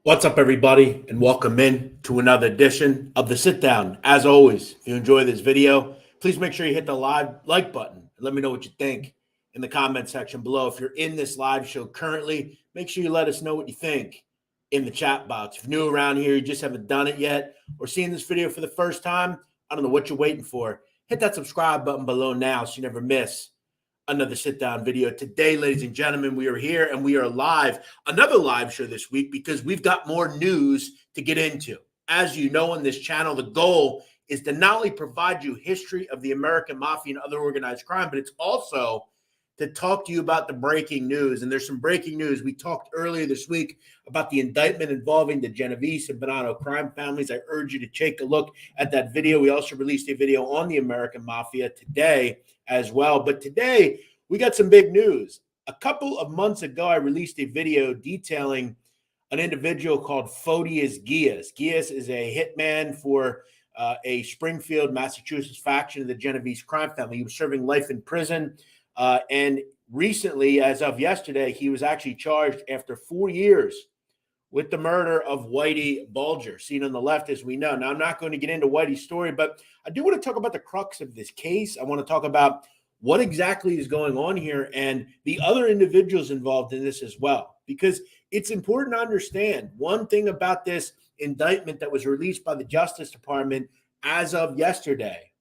What's up, everybody, and welcome in to another edition of the Sitdown. As always, if you enjoy this video, please make sure you hit the live like button and let me know what you think in the comment section below. If you're in this live show currently, make sure you let us know what you think in the chat box. If you're new around here, you just haven't done it yet, or seeing this video for the first time, I don't know what you're waiting for. Hit that subscribe button below now so you never miss another sit-down video. Today, ladies and gentlemen, we are here and we are live, another live show this week because we've got more news to get into. As you know, on this channel, the goal is to not only provide you history of the American Mafia and other organized crime, but it's also to talk to you about the breaking news. And there's some breaking news. We talked earlier this week about the indictment involving the Genovese and Bonanno crime families. I urge you to take a look at that video. We also released a video on the American Mafia today as well. But today, we got some big news. A couple of months ago, I released a video detailing an individual called Fotios Geas. Geas is a hitman for a Springfield, Massachusetts faction of the Genovese crime family. He was serving life in prison. And recently, as of yesterday, he was actually charged after 4 years with the murder of Whitey Bulger, seen on the left, as we know. Now, I'm not going to get into Whitey's story, but I do want to talk about the crux of this case. I want to talk about what exactly is going on here and the other individuals involved in this as well, because it's important to understand one thing about this indictment that was released by the Justice Department as of yesterday.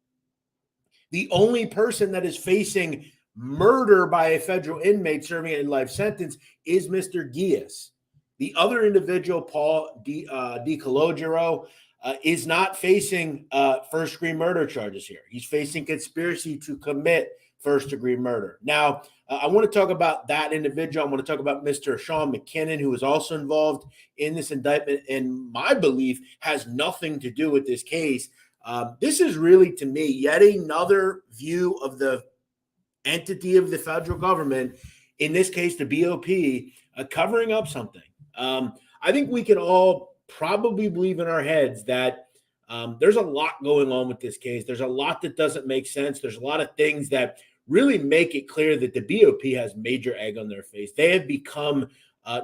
The only person that is facing murder by a federal inmate serving a life sentence is Mr. Geas. The other individual, Paul DiCologero, is not facing first-degree murder charges here. He's facing conspiracy to commit first-degree murder. Now, I want to talk about that individual. I want to talk about Mr. Sean Mckinnon, who is also involved in this indictment, and my belief has nothing to do with this case. This is really, to me, yet another view of the entity of the federal government, in this case, the BOP, covering up something. I think we can all probably believe in our heads that there's a lot going on with this case. There's a lot that doesn't make sense. There's a lot of things that really make it clear that the BOP has major egg on their face. They have become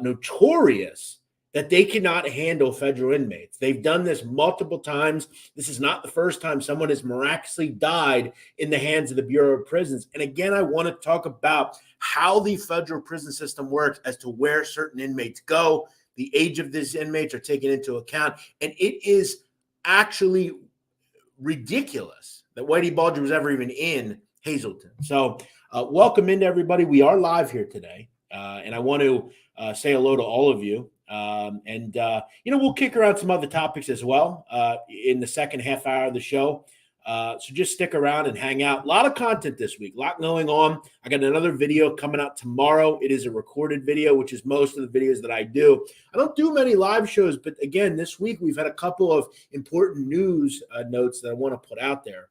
notorious that they cannot handle federal inmates. They've done this multiple times. This is not the first time someone has miraculously died in the hands of the Bureau of Prisons. And again, I want to talk about how the federal prison system works as to where certain inmates go. The age of these inmates are taken into account. And it is actually ridiculous that Whitey Bulger was ever even in Hazleton. So welcome into everybody. We are live here today. And I want to say hello to all of you. We'll kick around some other topics as well in the second half hour of the show. So just stick around and hang out. A lot of content this week, a lot going on. I got another video coming out tomorrow. It is a recorded video, which is most of the videos that I do. I don't do many live shows, but again, this week we've had a couple of important news notes that I want to put out there.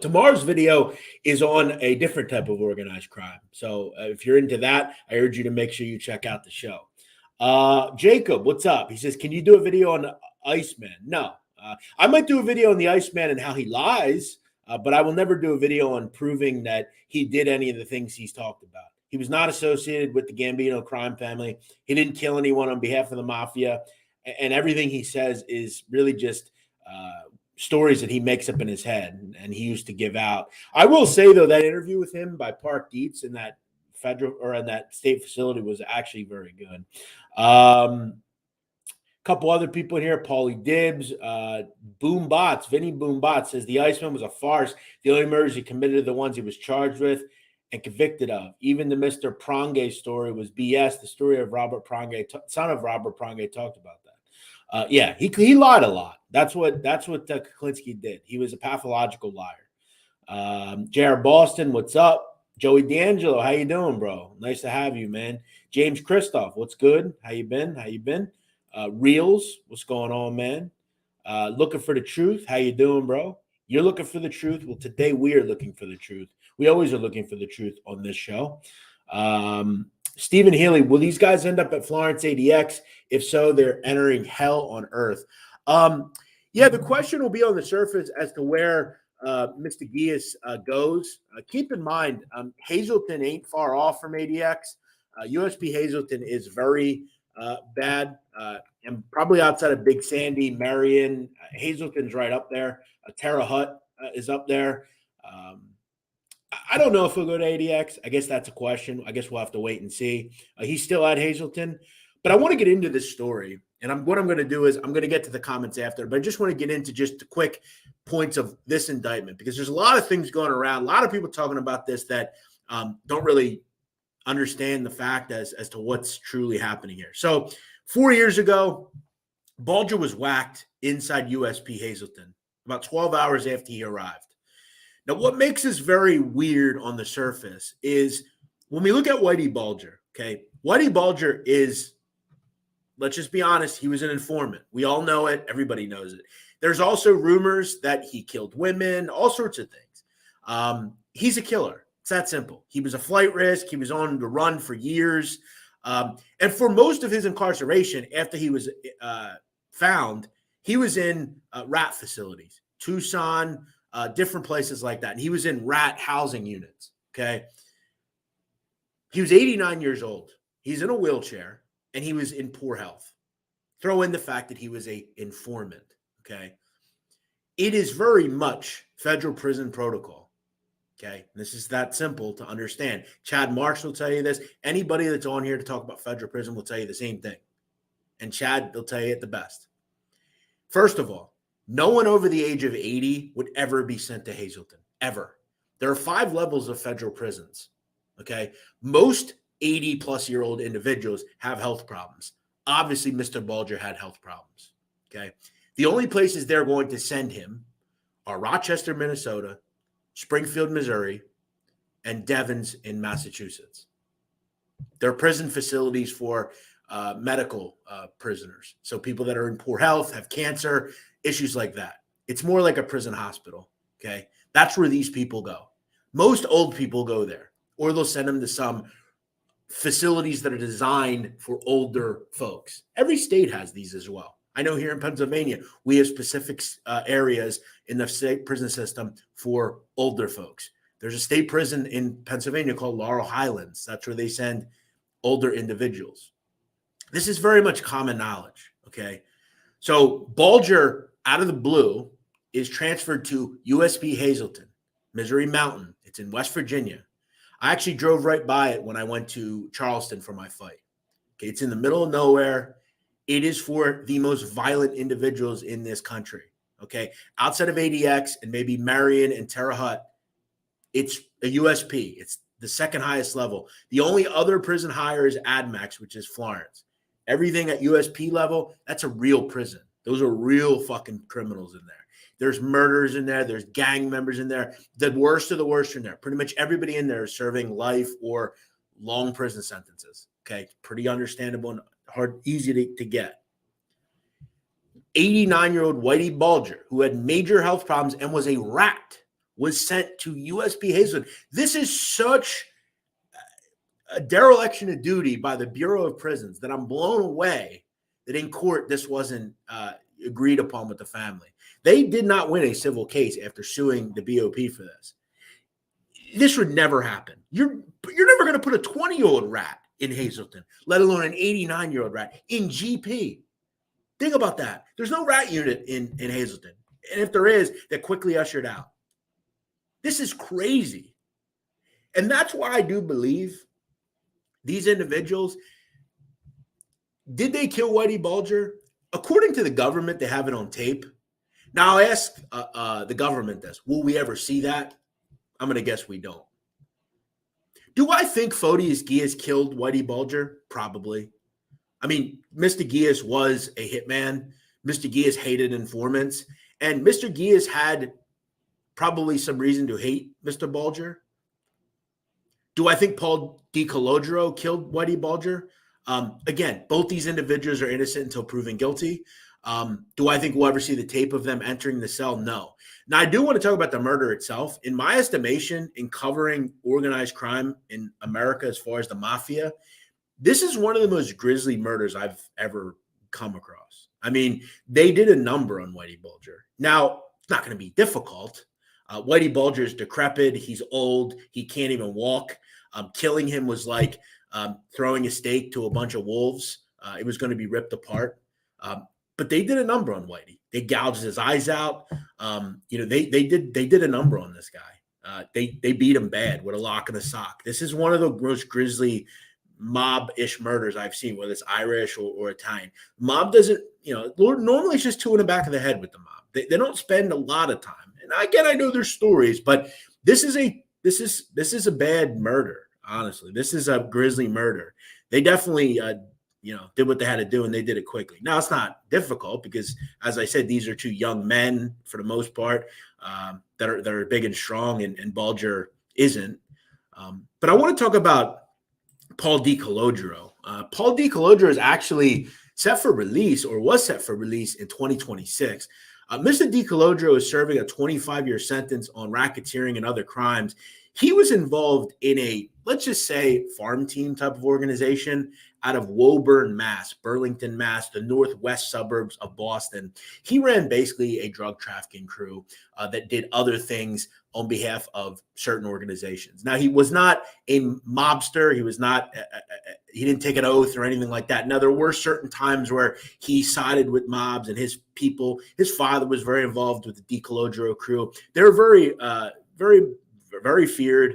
Tomorrow's video is on a different type of organized crime. So if you're into that, I urge you to make sure you check out the show. Jacob, what's up? He says, can you do a video on Iceman? No. I might do a video on the Iceman and how he lies, but I will never do a video on proving that he did any of the things he's talked about. He was not associated with the Gambino crime family. He didn't kill anyone on behalf of the mafia. And everything he says is really just stories that he makes up in his head and he used to give out. I will say, though, that interview with him by Park Dietz in that federal or in that state facility was actually very good. Couple other people in here, Paulie Dibbs, Boom Bots, Vinny Boom Bots says the Iceman was a farce. The only murders he committed are the ones he was charged with and convicted of. Even the Mr. Prange story was BS. The story of Robert Prange, son of Robert Prange, talked about that. He lied a lot. That's what Kuklinski did. He was a pathological liar. Jared Boston, what's up? Joey D'Angelo, how you doing, bro? Nice to have you, man. James Christoph, what's good? How you been? Reels, what's going on, man? Looking for the truth. How you doing, bro? You're looking for the truth. Well, today we are looking for the truth. We always are looking for the truth on this show. Stephen Healy, will these guys end up at Florence ADX? If so, they're entering hell on earth. The question will be on the surface as to where Mr. Geas goes. Keep in mind, Hazleton ain't far off from ADX. USP Hazleton is very bad. And probably outside of Big Sandy, Marion, Hazleton's right up there. Terre Haute is up there. I don't know if he'll go to ADX. I guess that's a question. I guess we'll have to wait and see. He's still at Hazleton. But I want to get into this story. And what I'm going to do is I'm going to get to the comments after. But I just want to get into just the quick points of this indictment, because there's a lot of things going around. A lot of people talking about this that don't really understand the fact as to what's truly happening here. So 4 years ago, Bulger was whacked inside USP Hazleton about 12 hours after he arrived. Now, what makes this very weird on the surface is when we look at Whitey Bulger, okay, Whitey Bulger is, let's just be honest, he was an informant. We all know it. Everybody knows it. There's also rumors that he killed women, all sorts of things. He's a killer. It's that simple. He was a flight risk. He was on the run for years. And for most of his incarceration, after he was found, he was in rat facilities, Tucson, different places like that. And he was in rat housing units, okay? He was 89 years old. He's in a wheelchair, and he was in poor health. Throw in the fact that he was an informant, okay? It is very much federal prison protocol. Okay, this is that simple to understand. Chad Marks will tell you this. Anybody that's on here to talk about federal prison will tell you the same thing. And Chad will tell you it the best. First of all, no one over the age of 80 would ever be sent to Hazleton, ever. There are 5 levels of federal prisons, okay? Most 80-plus-year-old individuals have health problems. Obviously, Mr. Bulger had health problems, okay? The only places they're going to send him are Rochester, Minnesota, Springfield, Missouri, and Devens in Massachusetts. They're prison facilities for medical prisoners. So people that are in poor health, have cancer, issues like that. It's more like a prison hospital, okay? That's where these people go. Most old people go there, or they'll send them to some facilities that are designed for older folks. Every state has these as well. I know here in Pennsylvania, we have specific areas in the state prison system for older folks. There's a state prison in Pennsylvania called Laurel Highlands. That's where they send older individuals. This is very much common knowledge, okay? So Bulger, out of the blue, is transferred to USP Hazleton, Missouri Mountain. It's in West Virginia. I actually drove right by it when I went to Charleston for my fight. Okay, it's in the middle of nowhere. It is for the most violent individuals in this country, okay? Outside of ADX and maybe Marion and Terre Haute, it's a USP. It's the second highest level. The only other prison higher is AdMax, which is Florence. Everything at USP level, that's a real prison. Those are real fucking criminals in there. There's murderers in there. There's gang members in there. The worst of the worst are in there. Pretty much everybody in there is serving life or long prison sentences, okay? Pretty understandable and hard, easy to get. 89-year-old Whitey Bulger, who had major health problems and was a rat, was sent to USP Hazleton. This is such a dereliction of duty by the Bureau of Prisons that I'm blown away that in court this wasn't agreed upon with the family. They did not win a civil case after suing the BOP for this. This would never happen. You're never going to put a 20-year-old rat in Hazleton, let alone an 89-year-old rat in GP. Think about that. There's no rat unit in Hazleton. And if there is, they're quickly ushered out. This is crazy. And that's why I do believe these individuals, did they kill Whitey Bulger? According to the government, they have it on tape. Now, I ask the government this. Will we ever see that? I'm going to guess we don't. Do I think Fotios Geas killed Whitey Bulger? Probably. I mean, Mr. Geas was a hitman. Mr. Geas hated informants. And Mr. Geas had probably some reason to hate Mr. Bulger. Do I think Paul DiColodro killed Whitey Bulger? Again, both these individuals are innocent until proven guilty. Do I think we'll ever see the tape of them entering the cell? No. Now, I do want to talk about the murder itself. In my estimation, in covering organized crime in America as far as the mafia, this is one of the most grisly murders I've ever come across. I mean, they did a number on Whitey Bulger. Now, it's not going to be difficult. Whitey Bulger is decrepit. He's old. He can't even walk. Killing him was like throwing a steak to a bunch of wolves. It was going to be ripped apart. But they did a number on Whitey. They gouged his eyes out. They did a number on this guy. They beat him bad with a lock and a sock. This is one of the most grisly mob-ish murders I've seen, whether it's Irish or Italian. Mob doesn't, normally it's just two in the back of the head with the mob. They don't spend a lot of time. And again, I know there's stories, but this is a bad murder. Honestly, this is a grisly murder. They definitely, did what they had to do, and they did it quickly. Now, it's not difficult because, as I said, these are two young men for the most part that are big and strong, and Bulger isn't. But I want to talk about Paul DiColodro. Paul DiColodro is actually set for release, or was set for release in 2026. Mr. DiColodro is serving a 25-year sentence on racketeering and other crimes. He was involved in a, let's just say, farm team type of organization out of Woburn, Mass, Burlington, Mass, the northwest suburbs of Boston. He ran basically a drug trafficking crew that did other things on behalf of certain organizations. Now, he was not a mobster. He was not, he didn't take an oath or anything like that. Now, there were certain times where he sided with mobs and his people. His father was very involved with the DiColodro crew. They were very feared,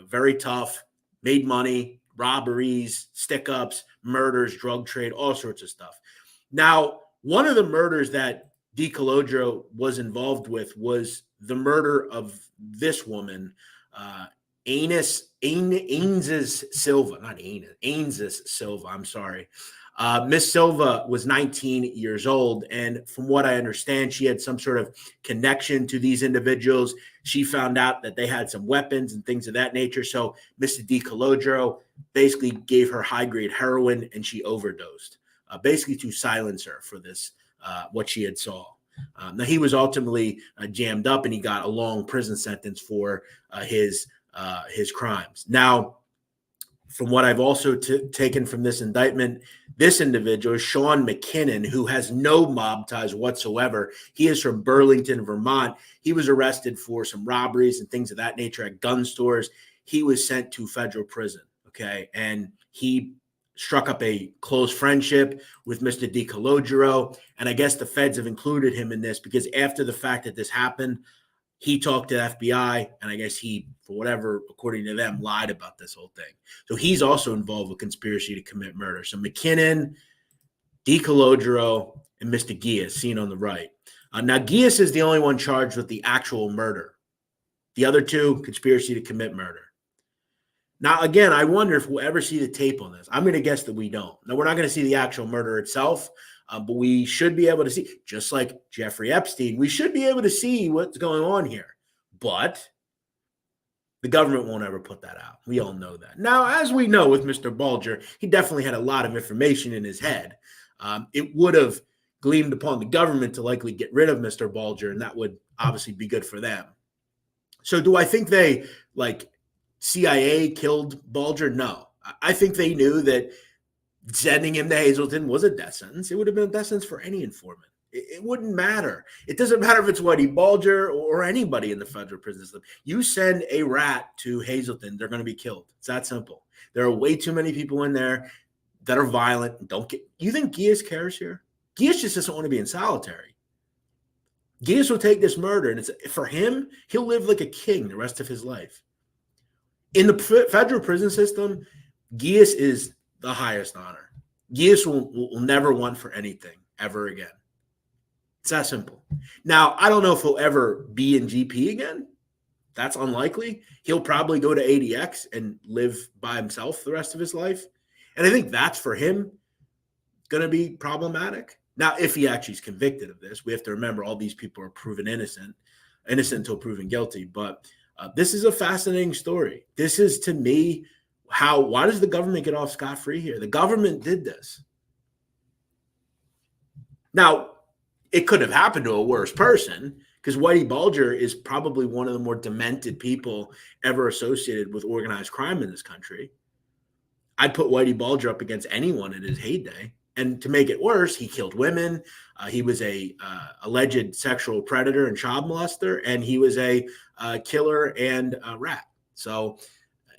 very tough, made money, robberies, stick-ups, murders, drug trade, all sorts of stuff. Now, one of the murders that DiColodro was involved with was the murder of this woman, Ainses Silva, not Ainus, Ainses Silva, I'm sorry. Miss Silva was 19 years old, and from what I understand, she had some sort of connection to these individuals. She found out that they had some weapons and things of that nature, so Mr. DiColodro basically gave her high-grade heroin, and she overdosed, basically to silence her for this, what she had saw. Now, he was ultimately jammed up, and he got a long prison sentence for his crimes. Now, from what I've also taken from this indictment, this individual, Sean Mckinnon, who has no mob ties whatsoever. He is from Burlington, Vermont. He was arrested for some robberies and things of that nature at gun stores. He was sent to federal prison, okay? And he struck up a close friendship with Mr. DiColodro, and I guess the feds have included him in this because after the fact that this happened, he talked to the FBI, and I guess he, for whatever, according to them, lied about this whole thing. So he's also involved with conspiracy to commit murder. So Mckinnon, DiColodro, and Mr. Geas, seen on the right. Now, Geas is the only one charged with the actual murder. The other two, conspiracy to commit murder. Now, again, I wonder if we'll ever see the tape on this. I'm going to guess that we don't. Now, we're not going to see the actual murder itself, but we should be able to see, just like Jeffrey Epstein, we should be able to see what's going on here. But the government won't ever put that out. We all know that. Now, as we know with Mr. Bulger, he definitely had a lot of information in his head. It would have gleamed upon the government to likely get rid of Mr. Bulger, and that would obviously be good for them. So do I think they, CIA killed Bulger? No. I think they knew that sending him to Hazleton was a death sentence. It would have been a death sentence for any informant. It wouldn't matter. It doesn't matter if it's Whitey Bulger or anybody in the federal prison system. You send a rat to Hazleton, they're going to be killed. It's that simple. There are way too many people in there that are violent. You think Geas cares here? Geas just doesn't want to be in solitary. Geas will take this murder, and for him, he'll live like a king the rest of his life. In the federal prison system, Geas is the highest honor. Geas will never want for anything ever again. It's that simple. Now, I don't know if he'll ever be in GP again. That's unlikely. He'll probably go to ADX and live by himself the rest of his life. And I think that's for him going to be problematic. Now, if he actually is convicted of this, we have to remember all these people are proven innocent until proven guilty. But this is a fascinating story. This is, to me, why does the government get off scot-free here? The government did this. Now, it could have happened to a worse person because Whitey Bulger is probably one of the more demented people ever associated with organized crime in this country. I'd put Whitey Bulger up against anyone in his heyday. And to make it worse, he killed women. He was a alleged sexual predator and child molester, and he was a killer and a rat. So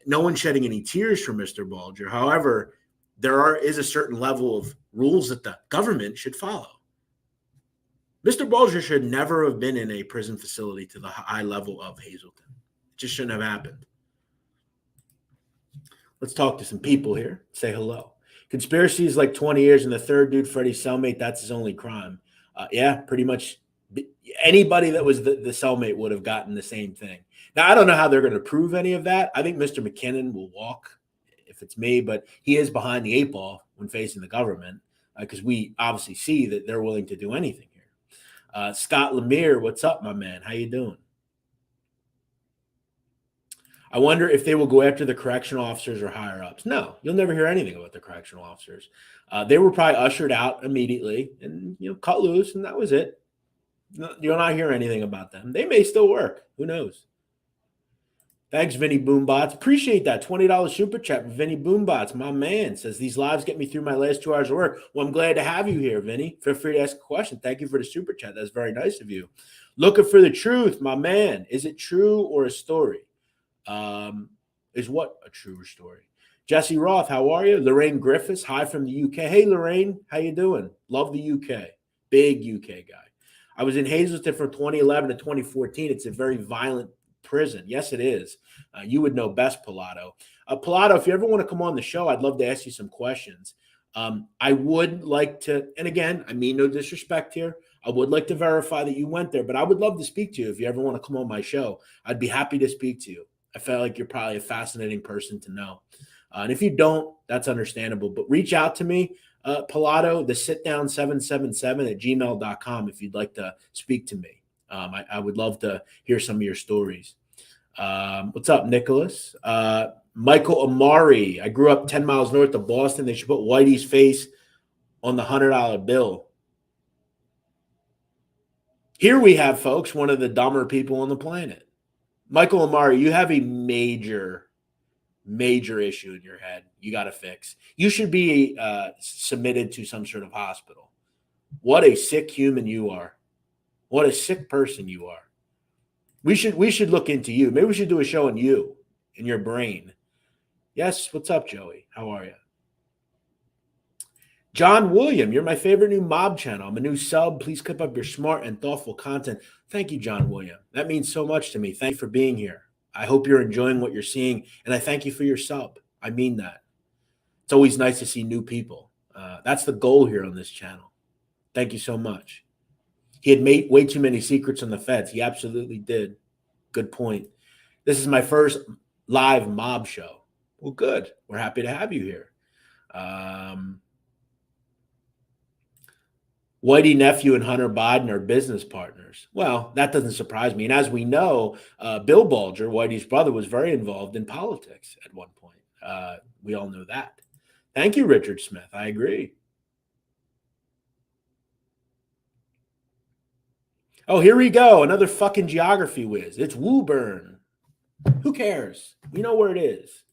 no one's shedding any tears for Mr. Bulger. However, is a certain level of rules that the government should follow. Mr. Bulger should never have been in a prison facility to the high level of Hazleton. It just shouldn't have happened. Let's talk to some people here. Say hello. Conspiracy is like 20 years, and the third dude, Freddie's cellmate, that's his only crime. Yeah, pretty much anybody that was the cellmate would have gotten the same thing. Now, I don't know how they're going to prove any of that. I think Mr. Mckinnon will walk if it's me, but he is behind the 8 ball when facing the government because we obviously see that they're willing to do anything here. Scott Lemire, what's up, my man? How you doing? I wonder if they will go after the correctional officers or higher ups. No, you'll never hear anything about the correctional officers. They were probably ushered out immediately and cut loose, and that was it. You'll not hear anything about them. They may still work. Who knows? Thanks, Vinny Boombots. Appreciate that. $20 super chat from Vinny Boombots. My man says, these lives get me through my last 2 hours of work. Well, I'm glad to have you here, Vinny. Feel free to ask a question. Thank you for the super chat. That's very nice of you. Looking for the truth, my man. Is it true or a story? Is what a true story? Jesse Roth, how are you? Lorraine Griffiths, hi from the UK. Hey, Lorraine, how you doing? Love the UK. Big UK guy. I was in Hazleton from 2011 to 2014. It's a very violent prison. Yes, it is. You would know best, Pilato. Pilato, if you ever want to come on the show, I'd love to ask you some questions. I would like to, and again, I mean no disrespect here. I would like to verify that you went there, but I would love to speak to you if you ever want to come on my show. I'd be happy to speak to you. I feel like you're probably a fascinating person to know. And if you don't, that's understandable. But reach out to me, Pilato, the Sitdown777 at gmail.com if you'd like to speak to me. I would love to hear some of your stories. What's up, Nicholas? Michael Amari. I grew up 10 miles north of Boston. They should put Whitey's face on the $100 bill. Here we have, folks, one of the dumber people on the planet. Michael Amari, you have a major issue in your head you got to fix. You should be submitted to some sort of hospital. What a sick human you are. What a sick person you are. We should look into you. Maybe we should do a show on you and your brain. Yes, what's up, Joey? How are you? John William, you're my favorite new mob channel. I'm a new sub. Please keep up your smart and thoughtful content. Thank you, John William. That means so much to me. Thank you for being here. I hope you're enjoying what you're seeing, and I thank you for your sub. I mean that. It's always nice to see new people. That's the goal here on this channel. Thank you so much. He had made way too many secrets on the feds. He absolutely did. Good point. This is my first live mob show. Well, good. We're happy to have you here. Whitey nephew and Hunter Biden are business partners. Well, that doesn't surprise me. And as we know, Bill Bulger, Whitey's brother, was very involved in politics at one point. We all know that. Thank you, Richard Smith. I agree. Oh, here we go. Another fucking geography whiz. It's Woburn. Who cares? We know where it is.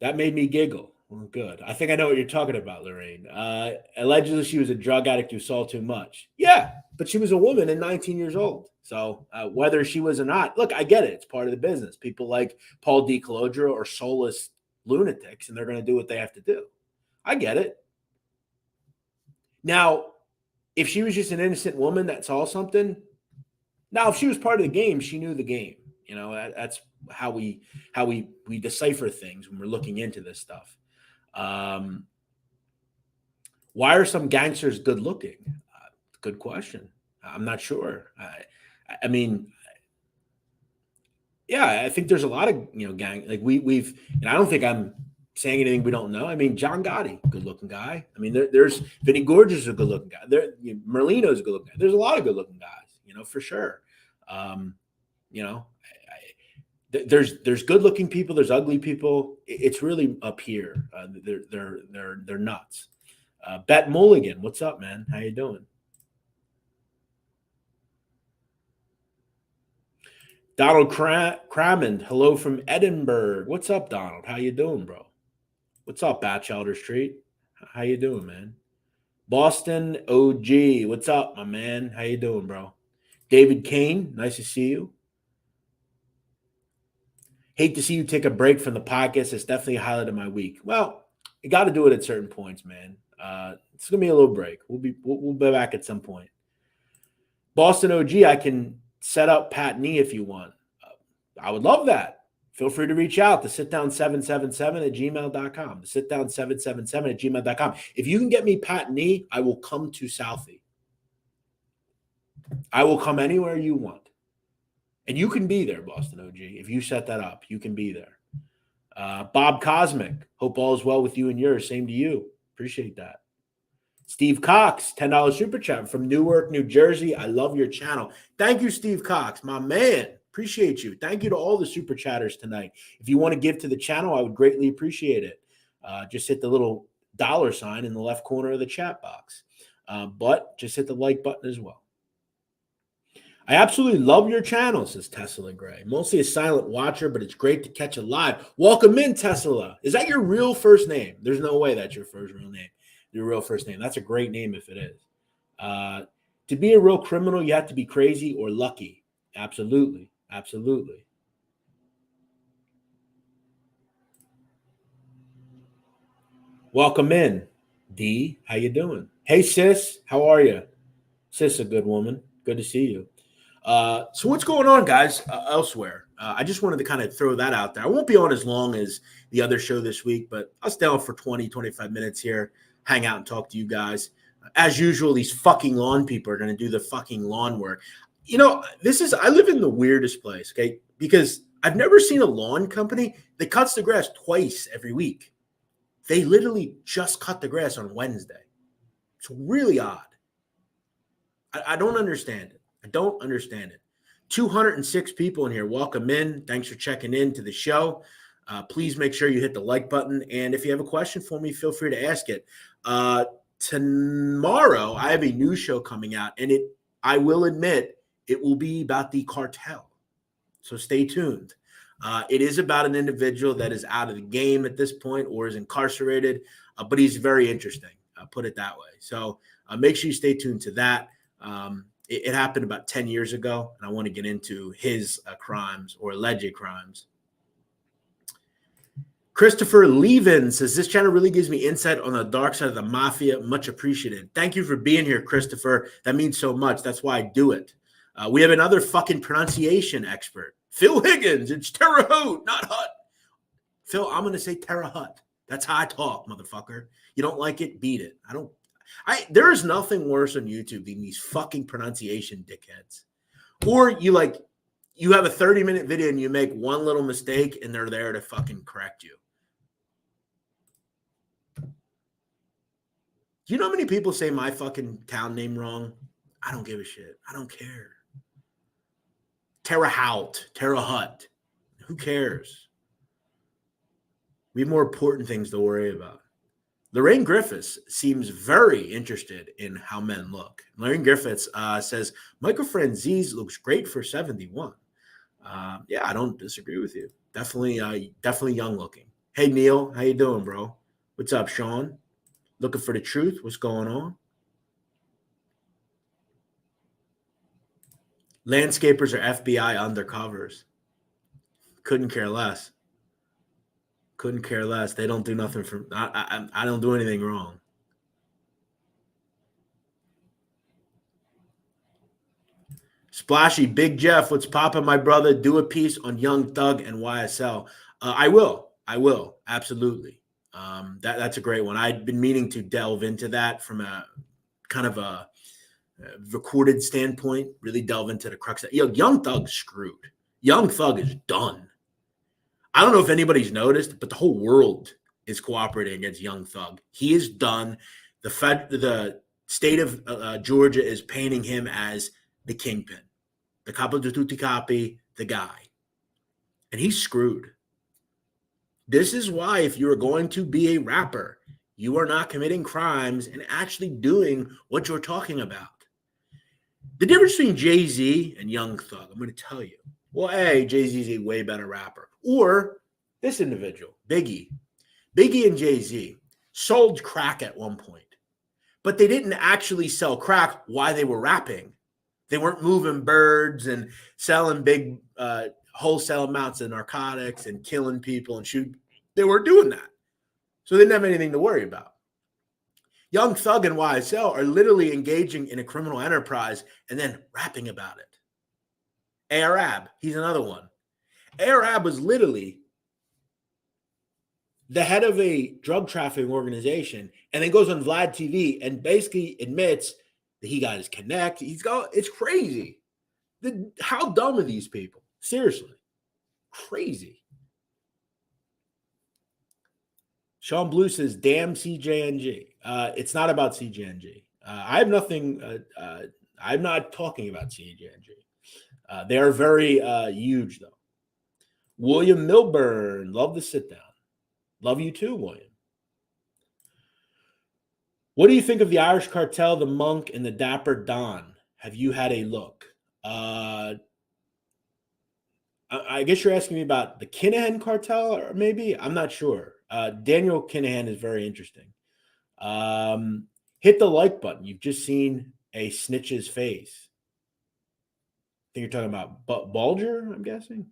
That made me giggle. Well, good. I think I know what you're talking about, Lorraine. Allegedly, she was a drug addict who saw too much. Yeah, but she was a woman and 19 years old. So whether she was or not, look, I get it. It's part of the business. People like Paul D. Calodro are soulless lunatics, and they're going to do what they have to do. I get it. Now, if she was just an innocent woman that saw something, now if she was part of the game, she knew the game. You know, that's how we decipher things when we're looking into this stuff. Why are some gangsters good looking? Good question. I'm not sure. I mean, yeah, I think there's a lot of, gang, like we've, and I don't think I'm saying anything we don't know. I mean, John Gotti, good looking guy. I mean, there's Vinny Gorgeous, a good looking guy. Merlino's a good looking guy. There's a lot of good looking guys, for sure. There's good looking people. There's ugly people. It's really up here. They're nuts. Bet Mulligan, what's up, man? How you doing? Donald Crammond, hello from Edinburgh. What's up, Donald? How you doing, bro? What's up, Batchelder Street? How you doing, man? Boston OG, what's up, my man? How you doing, bro? David Kane, nice to see you. Hate to see you take a break from the podcast. It's definitely a highlight of my week. Well, you got to do it at certain points, man. It's gonna be a little break. We'll be back at some point. Boston OG, I can set up Pat Nee if you want. I would love that. Feel free to reach out to sitdown777 at gmail.com. The sitdown777 at gmail.com. If you can get me Pat Nee, I will come to Southie. I will come anywhere you want. And you can be there, Boston OG. If you set that up, you can be there. Bob Cosmic, hope all is well with you and yours. Same to you. Appreciate that. Steve Cox, $10 super chat from Newark, New Jersey. I love your channel. Thank you, Steve Cox, my man. Appreciate you. Thank you to all the super chatters tonight. If you want to give to the channel, I would greatly appreciate it. Just hit the little $sign in the left corner of the chat box. But just hit the like button as well. I absolutely love your channel, says Tesla Gray. Mostly a silent watcher, but it's great to catch it live. Welcome in, Tesla. Is that your real first name? There's no way that's your first real name. Your real first name. That's a great name if it is. To be a real criminal, you have to be crazy or lucky. Absolutely. Absolutely. Welcome in, D. How you doing? Hey, sis. How are you? Sis, a good woman. Good to see you. So what's going on, guys, elsewhere? I just wanted to kind of throw that out there. I won't be on as long as the other show this week, but I'll stay on for 20, 25 minutes here, hang out and talk to you guys. As usual, these fucking lawn people are going to do the fucking lawn work. You know, I live in the weirdest place, okay? Because I've never seen a lawn company that cuts the grass twice every week. They literally just cut the grass on Wednesday. It's really odd. I don't understand it. I don't understand it. 206 people in here. Welcome in. Thanks for checking in to the show. Please make sure you hit the like button. And if you have a question for me, feel free to ask it. Tomorrow, I have a new show coming out, and I will admit it will be about the cartel. So stay tuned. It is about an individual that is out of the game at this point or is incarcerated, but he's very interesting. I'll put it that way. So make sure you stay tuned to that. It happened about 10 years ago, and I want to get into his crimes or alleged crimes. Christopher Levin says, this channel really gives me insight on the dark side of the mafia. Much appreciated. Thank you for being here, Christopher. That means so much. That's why I do it. We have another fucking pronunciation expert. Phil Higgins. It's Terre Haute, not Hut. Phil, I'm going to say Terre Haute. That's how I talk, motherfucker. You don't like it? Beat it. There is nothing worse on YouTube than these fucking pronunciation dickheads. Or you have a 30-minute video and you make one little mistake and they're there to fucking correct you. Do you know how many people say my fucking town name wrong? I don't give a shit. I don't care. Terre Haute, Terre Haute. Who cares? We have more important things to worry about. Lorraine Griffiths seems very interested in how men look. Lorraine Griffiths says, Michael Franzese looks great for 71. Yeah, I don't disagree with you. Definitely young looking. Hey, Neil, how you doing, bro? What's up, Sean? Looking for the truth? What's going on? Landscapers are FBI undercovers. Couldn't care less. Couldn't care less. They don't do nothing for. I don't do anything wrong. Splashy, Big Jeff, what's poppin', my brother? Do a piece on Young Thug and YSL. I will. Absolutely. That's a great one. I'd been meaning to delve into that from a kind of a recorded standpoint, really delve into the crux of it. Young Thug's screwed. Young Thug is done. I don't know if anybody's noticed, but the whole world is cooperating against Young Thug. He is done. The state of Georgia is painting him as the kingpin, the capo di tutti capi, the guy. And he's screwed. This is why if you are going to be a rapper, you are not committing crimes and actually doing what you're talking about. The difference between Jay-Z and Young Thug, I'm going to tell you. Well, Jay-Z's a way better rapper. Or this individual, Biggie. Biggie and Jay-Z sold crack at one point, but they didn't actually sell crack while they were rapping. They weren't moving birds and selling big wholesale amounts of narcotics and killing people and shoot. They weren't doing that. So they didn't have anything to worry about. Young Thug and YSL are literally engaging in a criminal enterprise and then rapping about it. Arab, he's another one. Arab was literally the head of a drug trafficking organization and then goes on Vlad TV and basically admits that he got his connect. It's crazy. How dumb are these people? Seriously. Crazy. Sean Blue says, damn CJNG. It's not about CJNG. I have nothing. I'm not talking about CJNG. They are very huge, though. William Milburn, love the sit down. Love you too, William. What do you think of the Irish Cartel, the Monk, and the Dapper Don? Have you had a look? I guess you're asking me about the Kinahan Cartel, or maybe? I'm not sure. Daniel Kinahan is very interesting. Hit the like button. You've just seen a snitch's face. I think you're talking about Bulger, I'm guessing.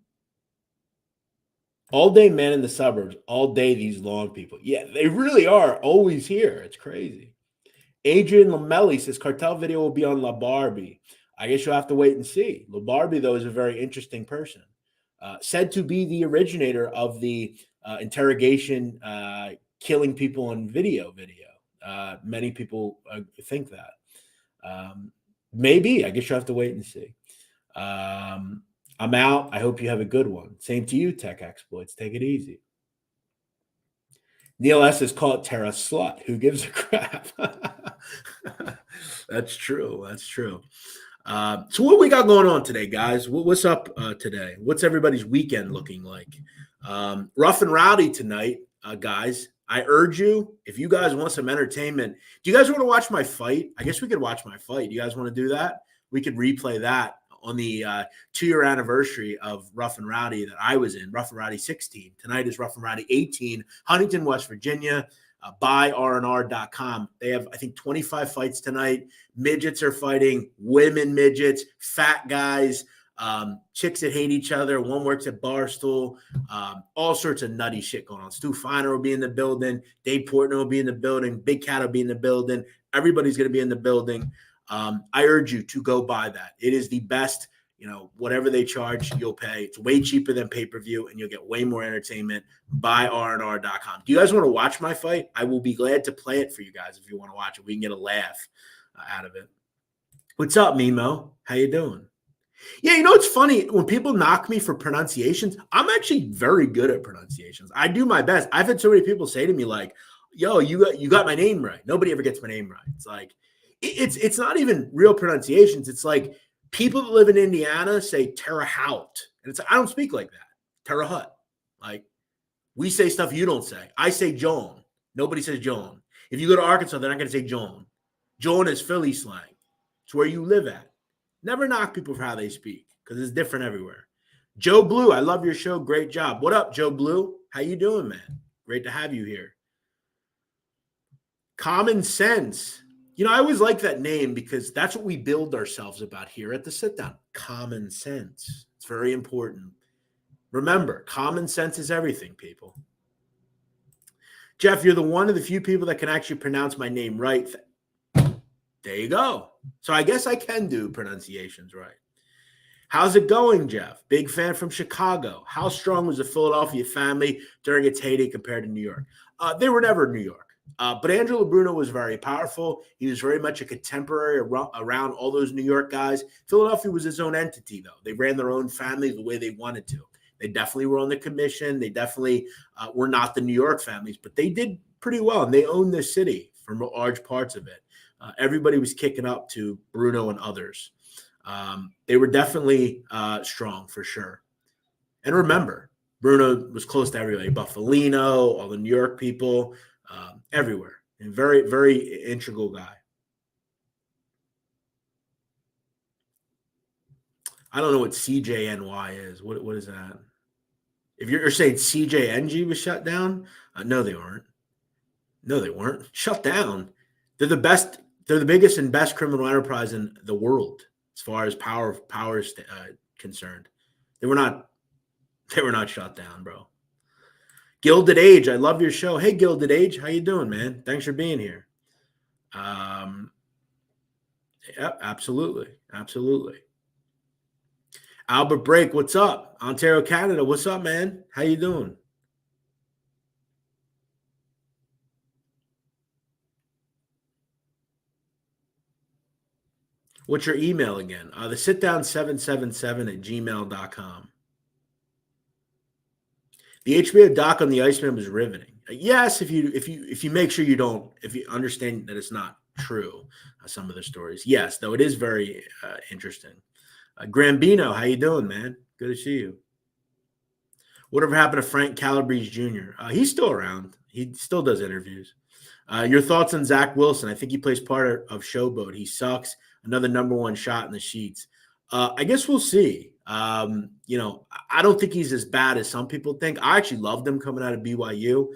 All day man in the suburbs. All day these long people. Yeah, they really are always here. It's crazy. Adrian Lamelli says cartel video will be on La Barbie. I guess you'll have to wait and see. La Barbie, though, is a very interesting person. Said to be the originator of the interrogation, killing people on video. Many people think that. Maybe. I guess you'll have to wait and see. I'm out. I hope you have a good one. Same to you, Tech Exploits. Take it easy. Neil S. says, call it Terra Slut. Who gives a crap? That's true. That's true. So what we got going on today, guys? What's up today? What's everybody's weekend looking like? Rough and rowdy tonight, guys. I urge you, if you guys want some entertainment, do you guys want to watch my fight? I guess we could watch my fight. Do you guys want to do that? We could replay that on the 2-year anniversary of Rough and Rowdy that I was in, Rough and Rowdy 16. Tonight is Rough and Rowdy 18, Huntington, West Virginia. Buy rnr.com. They have, I think, 25 fights tonight. Midgets are fighting, women midgets, fat guys, chicks that hate each other. One works at Barstool. All sorts of nutty shit going on. Stu Feiner will be in the building. Dave Portnoy will be in the building. Big Cat will be in the building. Everybody's going to be in the building. I urge you to go buy that. It is the best. Whatever they charge, you'll pay. It's way cheaper than pay-per-view, and you'll get way more entertainment. Buy rnr.com. Do you guys want to watch my fight? I will be glad to play it for you guys if you want to watch it. We can get a laugh out of it. What's up, Mimo? How you doing? Yeah, it's funny. When people knock me for pronunciations, I'm actually very good at pronunciations. I do my best. I've had so many people say to me, like, yo, you got my name right. Nobody ever gets my name right. It's like, it's not even real pronunciations. It's like, people that live in Indiana say Terre Haute. And it's I don't speak like that. Terre Haute. Like, we say stuff you don't say. I say Joan. Nobody says Joan. If you go to Arkansas, they're not going to say Joan. Joan is Philly slang. It's where you live at. Never knock people for how they speak because it's different everywhere. Joe Blue, I love your show. Great job. What up, Joe Blue? How you doing, man? Great to have you here. Common Sense. I always like that name because that's what we build ourselves about here at the Sit Down. Common sense. It's very important. Remember, common sense is everything, people. Jeff, you're the one of the few people that can actually pronounce my name right. There you go. So I guess I can do pronunciations right. How's it going, Jeff? Big fan from Chicago. How strong was the Philadelphia family during its heyday compared to New York? They were never New York. But Angelo Bruno was very powerful. He was very much a contemporary around all those New York guys. Philadelphia was his own entity, though. They ran their own family the way they wanted to. They definitely were on the commission. They definitely were not the New York families, but they did pretty well, and they owned this city for large parts of it. Everybody was kicking up to Bruno and others. They were definitely strong for sure. And remember, Bruno was close to everybody. Buffalino, all the New York people. Everywhere, and very, very integral guy. I don't know what CJNY is. What is that? If you're saying CJNG was shut down, no, they aren't. No, they weren't shut down. They're the best. They're the biggest and best criminal enterprise in the world as far as power is concerned. They were not They were not shut down, bro. Gilded Age, I love your show. Hey, Gilded Age, how you doing, man? Thanks for being here. Yeah, absolutely. Absolutely. Albert Break, what's up? Ontario, Canada, what's up, man? How you doing? What's your email again? The sitdown777 @gmail.com. The HBO doc on the Iceman was riveting. Yes, if you make sure if you understand that it's not true, some of the stories. Yes, though it is very interesting. Grambino, how you doing, man? Good to see you. Whatever happened to Frank Calabrese Jr.? He's still around. He still does interviews. Your thoughts on Zach Wilson? I think he plays part of Showboat. He sucks. Another #1 shot in the sheets. I guess we'll see. I don't think he's as bad as some people think. I actually loved him coming out of BYU.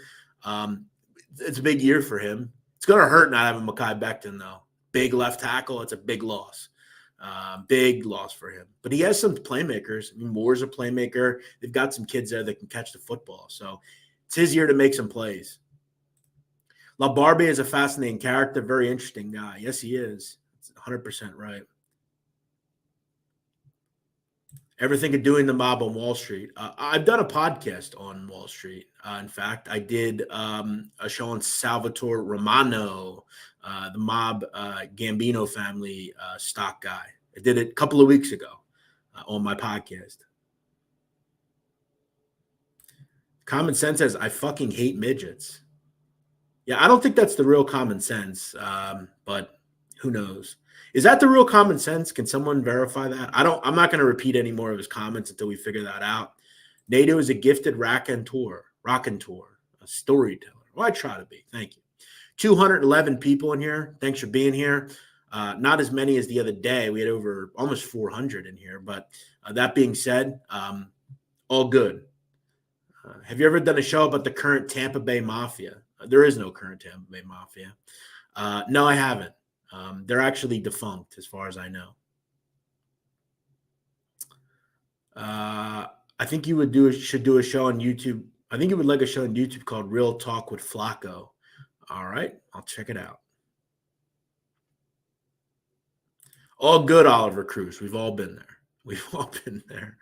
It's a big year for him. It's going to hurt not having Mekhi Becton, though. Big left tackle. It's a big loss. Big loss for him. But he has some playmakers. I mean, Moore's a playmaker. They've got some kids there that can catch the football. So it's his year to make some plays. La Barbie is a fascinating character. Very interesting guy. Yes, he is. It's 100% right. Everything of doing the mob on Wall Street. I've done a podcast on Wall Street. In fact, I did a show on Salvatore Romano, the mob Gambino family stock guy. I did it a couple of weeks ago on my podcast. Common sense says, I fucking hate midgets. Yeah, I don't think that's the real common sense, but who knows? Is that the real common sense? Can someone verify that? I'm not going to repeat any more of his comments until we figure that out. Nadu is a gifted raconteur, a storyteller. Well, I try to be. Thank you. 211 people in here. Thanks for being here. Not as many as the other day. We had over almost 400 in here. But that being said, all good. Have you ever done a show about the current Tampa Bay Mafia? There is no current Tampa Bay Mafia. No, I haven't. They're actually defunct, as far as I know. I think you should do a show on YouTube. I think you would like a show on YouTube called Real Talk with Flacco. All right, I'll check it out. All good, Oliver Cruz. We've all been there. We've all been there.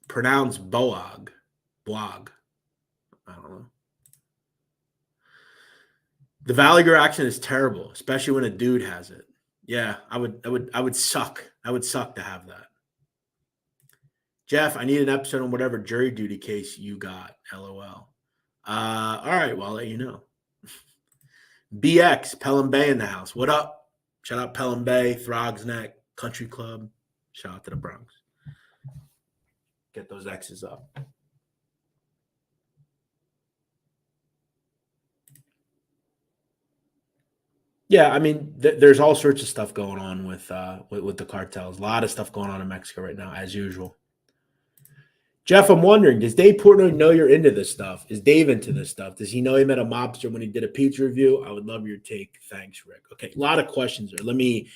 Pronounced Boag. I don't know. The Valliger accent is terrible, especially when a dude has it. Yeah, I would suck. I would suck to have that. Jeff, I need an episode on whatever jury duty case you got. LOL. All right, well, I'll let you know. BX, Pelham Bay in the house. What up? Shout out Pelham Bay, Throgs Neck, Country Club. Shout out to the Bronx. Get those X's up. Yeah, I mean, there's all sorts of stuff going on with the cartels. A lot of stuff going on in Mexico right now, as usual. Jeff, I'm wondering, does Dave Portnoy know you're into this stuff? Is Dave into this stuff? Does he know he met a mobster when he did a pizza review? I would love your take. Thanks, Rick. Okay, a lot of questions there. Let me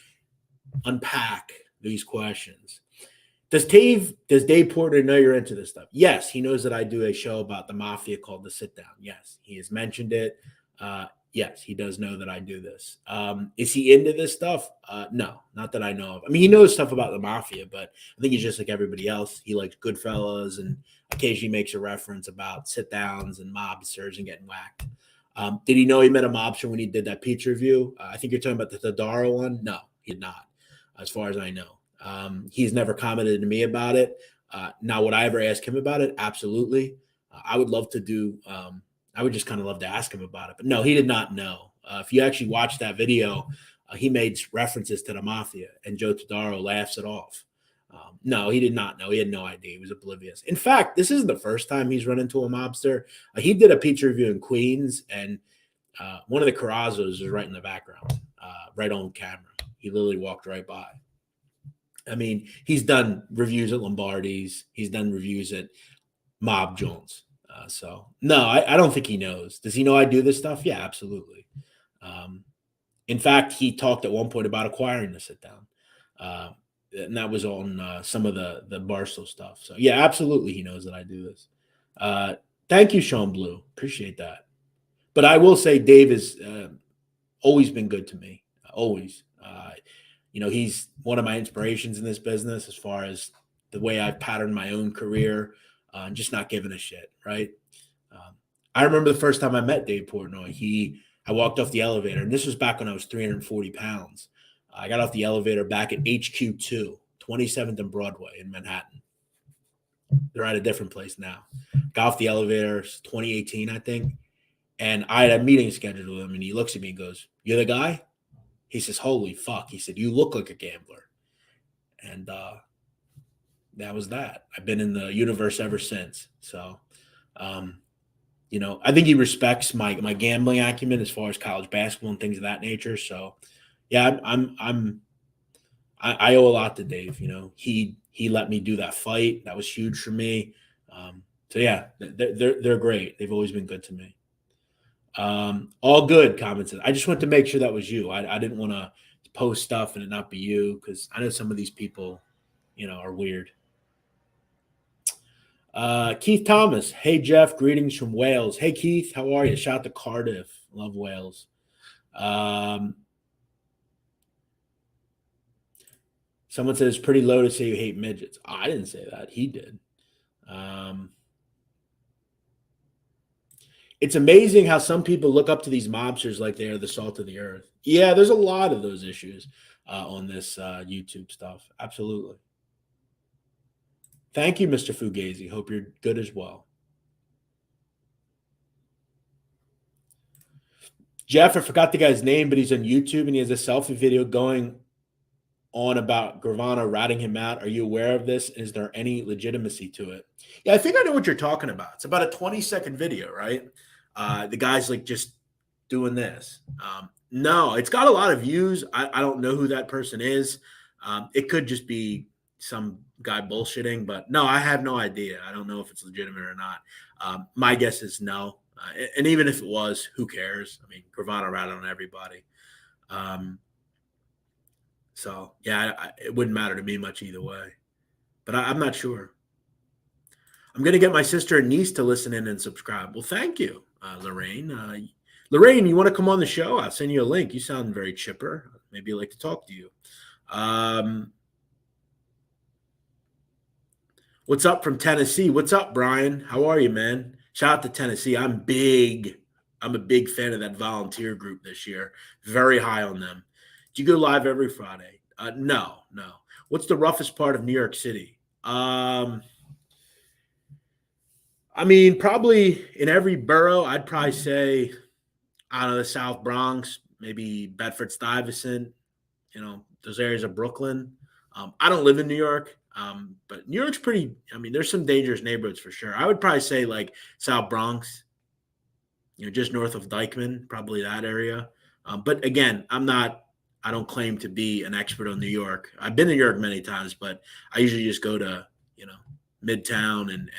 unpack these questions. Does Dave Portnoy know you're into this stuff? Yes, he knows that I do a show about the mafia called The Sitdown. Yes, he has mentioned it. Yes, he does know that I do this. Is he into this stuff? No, not that I know of. I mean, he knows stuff about the mafia, but I think he's just like everybody else. He likes Goodfellas and occasionally makes a reference about sit-downs and mobsters and getting whacked. Did he know he met a mobster when he did that pizza review? I think you're talking about the Tadaro one. No, he did not, as far as I know. He's never commented to me about it. Now, would I ever ask him about it? Absolutely. I would love to do I would just kind of love to ask him about it. But no, he did not know. If you actually watch that video, he made references to the mafia, and Joe Todaro laughs it off. No, he did not know. He had no idea. He was oblivious. In fact, this isn't the first time he's run into a mobster. He did a pizza review in Queens, and one of the Carrazos was right in the background, right on camera. He literally walked right by. I mean, he's done reviews at Lombardi's. He's done reviews at Mob Jones. So, no, I don't think he knows. Does he know I do this stuff? Yeah, absolutely. In fact, he talked at one point about acquiring the Sitdown. and that was on some of the Barstool stuff. So yeah, absolutely, he knows that I do this. Thank you, Sean Blue. Appreciate that. But I will say, Dave has always been good to me. Always. He's one of my inspirations in this business as far as the way I've patterned my own career, and just not giving a shit. Right. I remember the first time I met Dave Portnoy. I walked off the elevator, and this was back when I was 340 pounds. I got off the elevator back at HQ2, 27th and Broadway in Manhattan. They're at a different place now. Got off the elevator, 2018, I think. And I had a meeting scheduled with him, and he looks at me and goes, "You're the guy?" He says, "Holy fuck." He said, "You look like a gambler." And that was that. I've been in the universe ever since. So, I think he respects my gambling acumen as far as college basketball and things of that nature. So, yeah, I owe a lot to Dave. He let me do that fight. That was huge for me. So yeah, they're great. They've always been good to me. All good comments. I just want to make sure that was you. I didn't want to post stuff and it not be you, because I know some of these people, are weird. Keith Thomas. Hey, Jeff. Greetings from Wales. Hey, Keith. How are you? Shout out to Cardiff. Love Wales. Someone says it's pretty low to say you hate midgets. I didn't say that. He did. It's amazing how some people look up to these mobsters like they are the salt of the earth. Yeah, there's a lot of those issues on this YouTube stuff. Absolutely. Thank you, Mr. Fugazi. Hope you're good as well. Jeff, I forgot the guy's name, but he's on YouTube and he has a selfie video going on about Gravano ratting him out. Are you aware of this? Is there any legitimacy to it? Yeah, I think I know what you're talking about. It's about a 20-second video, right? The guy's like just doing this. No, it's got a lot of views. I don't know who that person is. It could just be some guy bullshitting, but no, I have no idea. I don't know if it's legitimate or not. My guess is no. And even if it was, who cares? I mean, Gravano ratted on everybody. So, yeah, it wouldn't matter to me much either way. But I'm not sure. I'm going to get my sister and niece to listen in and subscribe. Well, thank you, Lorraine. Lorraine, you want to come on the show? I'll send you a link. You sound very chipper. Maybe I'd like to talk to you. What's up from Tennessee? What's up, Brian? How are you, man? Shout out to Tennessee. I'm a big fan of that volunteer group this year. Very high on them. Do you go live every Friday? No. What's the roughest part of New York City? I mean, probably in every borough, I'd probably say, I don't know, the South Bronx, maybe Bedford-Stuyvesant, those areas of Brooklyn. I don't live in New York, but New York's pretty, there's some dangerous neighborhoods for sure. I would probably say like South Bronx, just north of Dykeman, probably that area. But again, I don't claim to be an expert on New York. I've been to New York many times, but I usually just go to, Midtown and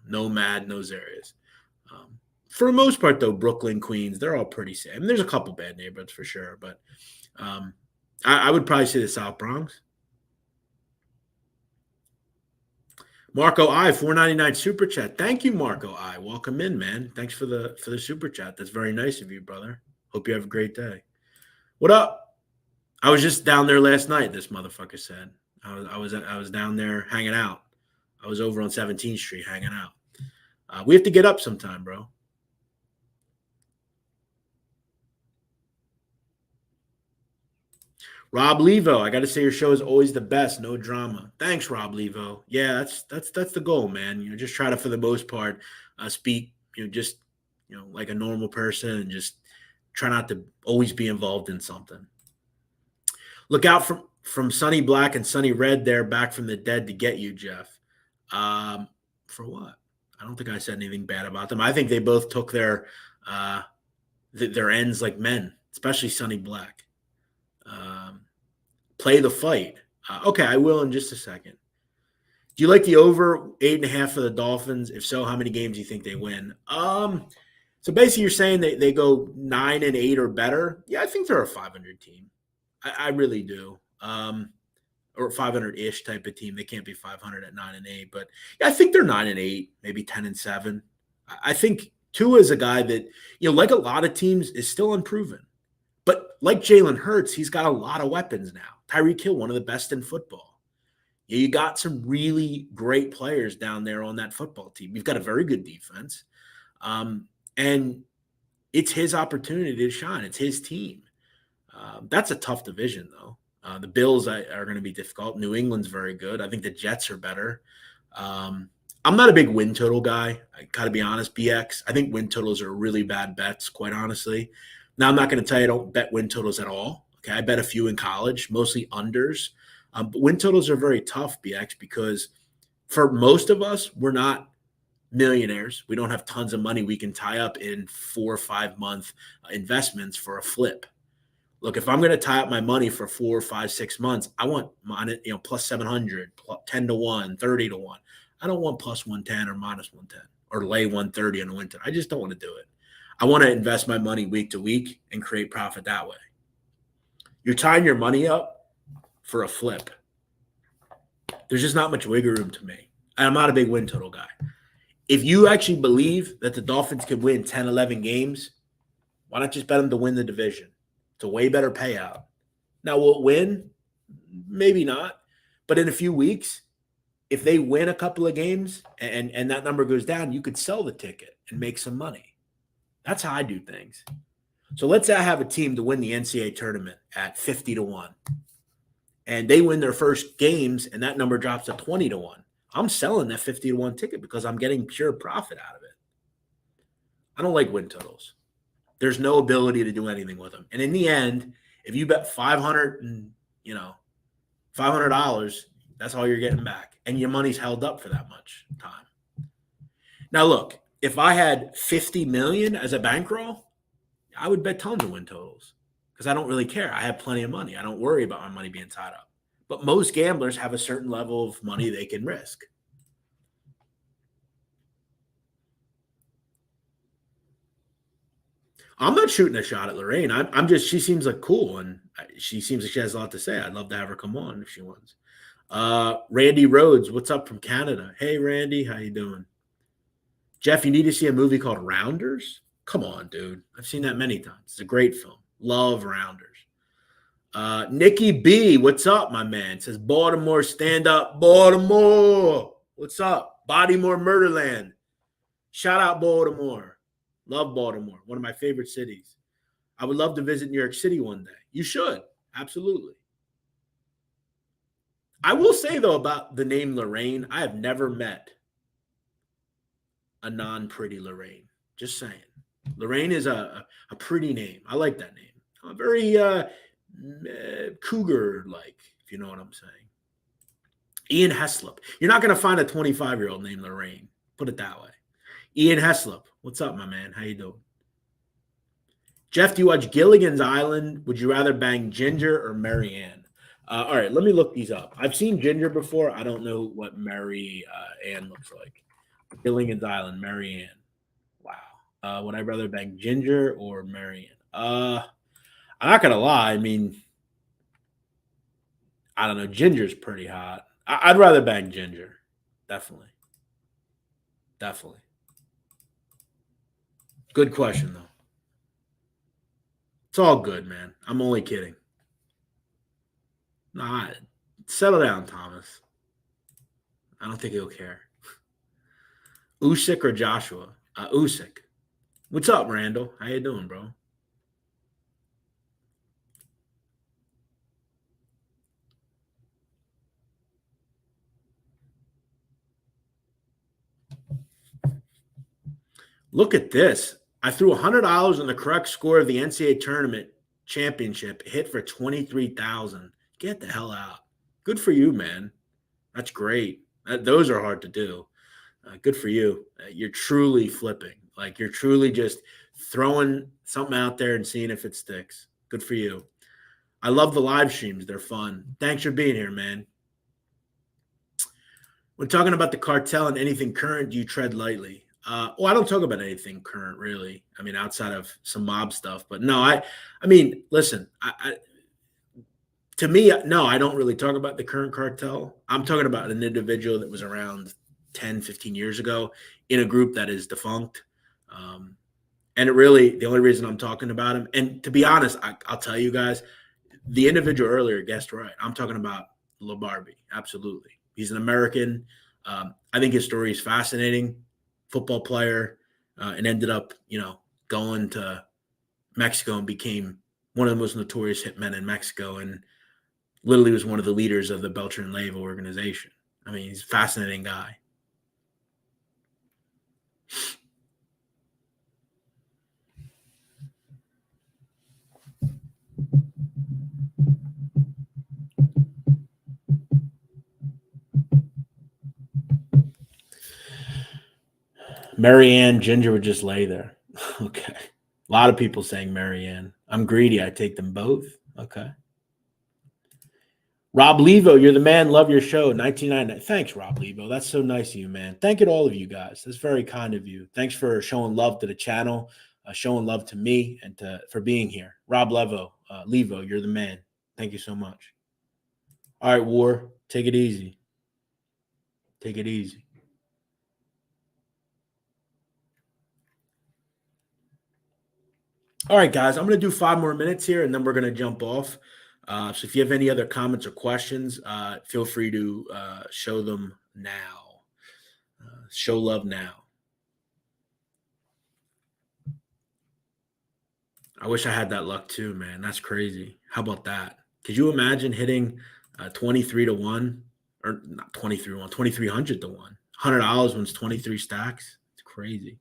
Nomad and those areas. For the most part, though, Brooklyn, Queens, they're all pretty safe. There's a couple bad neighborhoods for sure, but I would probably say the South Bronx. Marco I, $4.99 super chat. Thank you, Marco I. Welcome in, man. Thanks for the super chat. That's very nice of you, brother. Hope you have a great day. What up? I was just down there last night, this motherfucker said. I was down there hanging out. I was over on 17th Street hanging out. We have to get up sometime, bro. Rob Levo, I got to say your show is always the best. No drama. Thanks, Rob Levo. Yeah, that's the goal, man. Just try to, for the most part, speak, just, like a normal person, and just try not to always be involved in something. Look out from Sunny Black and Sunny Red there, back from the dead to get you, Jeff. For what? I don't think I said anything bad about them. I think they both took their ends like men, especially Sunny Black. Play the fight. Okay, I will in just a second. Do you like the over 8.5 for the Dolphins? If so, how many games do you think they win? So basically you're saying they go 9-8 or better. Yeah, I think they're a 500 team. I really do. or 500-ish type of team. They can't be 500 at 9-8, but yeah, I think they're 9-8, maybe 10-7. I think Tua is a guy that, like a lot of teams, is still unproven. But like Jalen Hurts, he's got a lot of weapons now. Tyreek Hill, one of the best in football. You got some really great players down there on that football team. You've got a very good defense. And it's his opportunity to shine. It's his team. That's a tough division, though. The Bills are going to be difficult. New England's very good. I think the Jets are better. I'm not a big win total guy. I got to be honest, BX. I think win totals are really bad bets, quite honestly. Now, I'm not going to tell you I don't bet win totals at all. Okay, I bet a few in college, mostly unders. But win totals are very tough, BX, because for most of us, we're not millionaires. We don't have tons of money we can tie up in 4 or 5 month investments for a flip. Look, if I'm going to tie up my money for 4, 5, 6 months, I want plus 700, 10-1, 30-1. I don't want plus 110 or minus 110 or lay 130 on a winter. I just don't want to do it. I want to invest my money week to week and create profit that way. You're tying your money up for a flip. There's just not much wiggle room to me. And I'm not a big win total guy. If you actually believe that the Dolphins can win 10, 11 games, why not just bet them to win the division? It's a way better payout. Now, will it win? Maybe not. But in a few weeks, if they win a couple of games and that number goes down, you could sell the ticket and make some money. That's how I do things. So let's say I have a team to win the NCAA tournament at 50-1. And they win their first games and that number drops to 20-1. I'm selling that 50-1 ticket because I'm getting pure profit out of it. I don't like win totals. There's no ability to do anything with them. And in the end, if you bet $500, that's all you're getting back. And your money's held up for that much time. Now, look, if I had 50 million as a bankroll, I would bet tons of win totals because I don't really care. I have plenty of money. I don't worry about my money being tied up. But most gamblers have a certain level of money they can risk. I'm not shooting a shot at Lorraine. I'm just, she seems like cool, and she seems like she has a lot to say. I'd love to have her come on if she wants. Randy Rhodes, what's up from Canada? Hey, Randy, how you doing? Jeff, you need to see a movie called Rounders? Come on, dude. I've seen that many times. It's a great film. Love Rounders. Nikki B, what's up, my man? Says Baltimore, stand up, Baltimore. What's up? Bodymore, Murderland. Shout out Baltimore. Love Baltimore, one of my favorite cities. I would love to visit New York City one day. You should. Absolutely. I will say, though, about the name Lorraine, I have never met a non-pretty Lorraine. Just saying. Lorraine is a pretty name. I like that name. A very cougar-like, if you know what I'm saying. Ian Heslop. You're not going to find a 25-year-old named Lorraine. Put it that way. Ian Heslop. What's up, my man? How you doing? Jeff, do you watch Gilligan's Island? Would you rather bang Ginger or Marianne? All right, let me look these up. I've seen Ginger before. I don't know what Mary Ann looks like. Gilligan's Island, Marianne. Wow. Would I rather bang Ginger or Marianne? I'm not going to lie. I mean, I don't know. Ginger's pretty hot. I'd rather bang Ginger. Definitely. Definitely. Good question, though. It's all good, man. I'm only kidding. Nah, settle down, Thomas. I don't think he'll care. Usyk or Joshua? Usyk. What's up, Randall? How you doing, bro? Look at this. I threw $100 on the correct score of the NCAA tournament championship. Hit for $23,000. Get the hell out. Good for you, man. That's great. Those are hard to do. Good for you. You're truly flipping. Like, you're truly just throwing something out there and seeing if it sticks. Good for you. I love the live streams. They're fun. Thanks for being here, man. When talking about the cartel and anything current, do you tread lightly? I don't talk about anything current, really. I mean, outside of some mob stuff. But no, I mean, listen, To me, no, I don't really talk about the current cartel. I'm talking about an individual that was around 10, 15 years ago in a group that is defunct. And the only reason I'm talking about him, and to be honest, I'll tell you guys, the individual earlier guessed right. I'm talking about LaBarbie. Absolutely. He's an American. I think his story is fascinating. Football player, and ended up, going to Mexico and became one of the most notorious hitmen in Mexico, and literally was one of the leaders of the Beltran Leyva organization. I mean, he's a fascinating guy. Marianne, Ginger would just lay there. Okay. A lot of people saying Marianne. I'm greedy. I take them both. Okay. Rob Levo, you're the man. Love your show. 1999. Thanks, Rob Levo. That's so nice of you, man. Thank you to all of you guys. That's very kind of you. Thanks for showing love to the channel, showing love to me, and for being here. Rob Levo, you're the man. Thank you so much. All right, War, take it easy. Take it easy. All right, guys, I'm going to do 5 more minutes here, and then we're going to jump off. So if you have any other comments or questions, feel free to show them now. Show love now. I wish I had that luck too, man. That's crazy. How about that? Could you imagine hitting 23 to 1, or not 23 to 1, 2,300 to 1? $100 wins 23 stacks. It's crazy.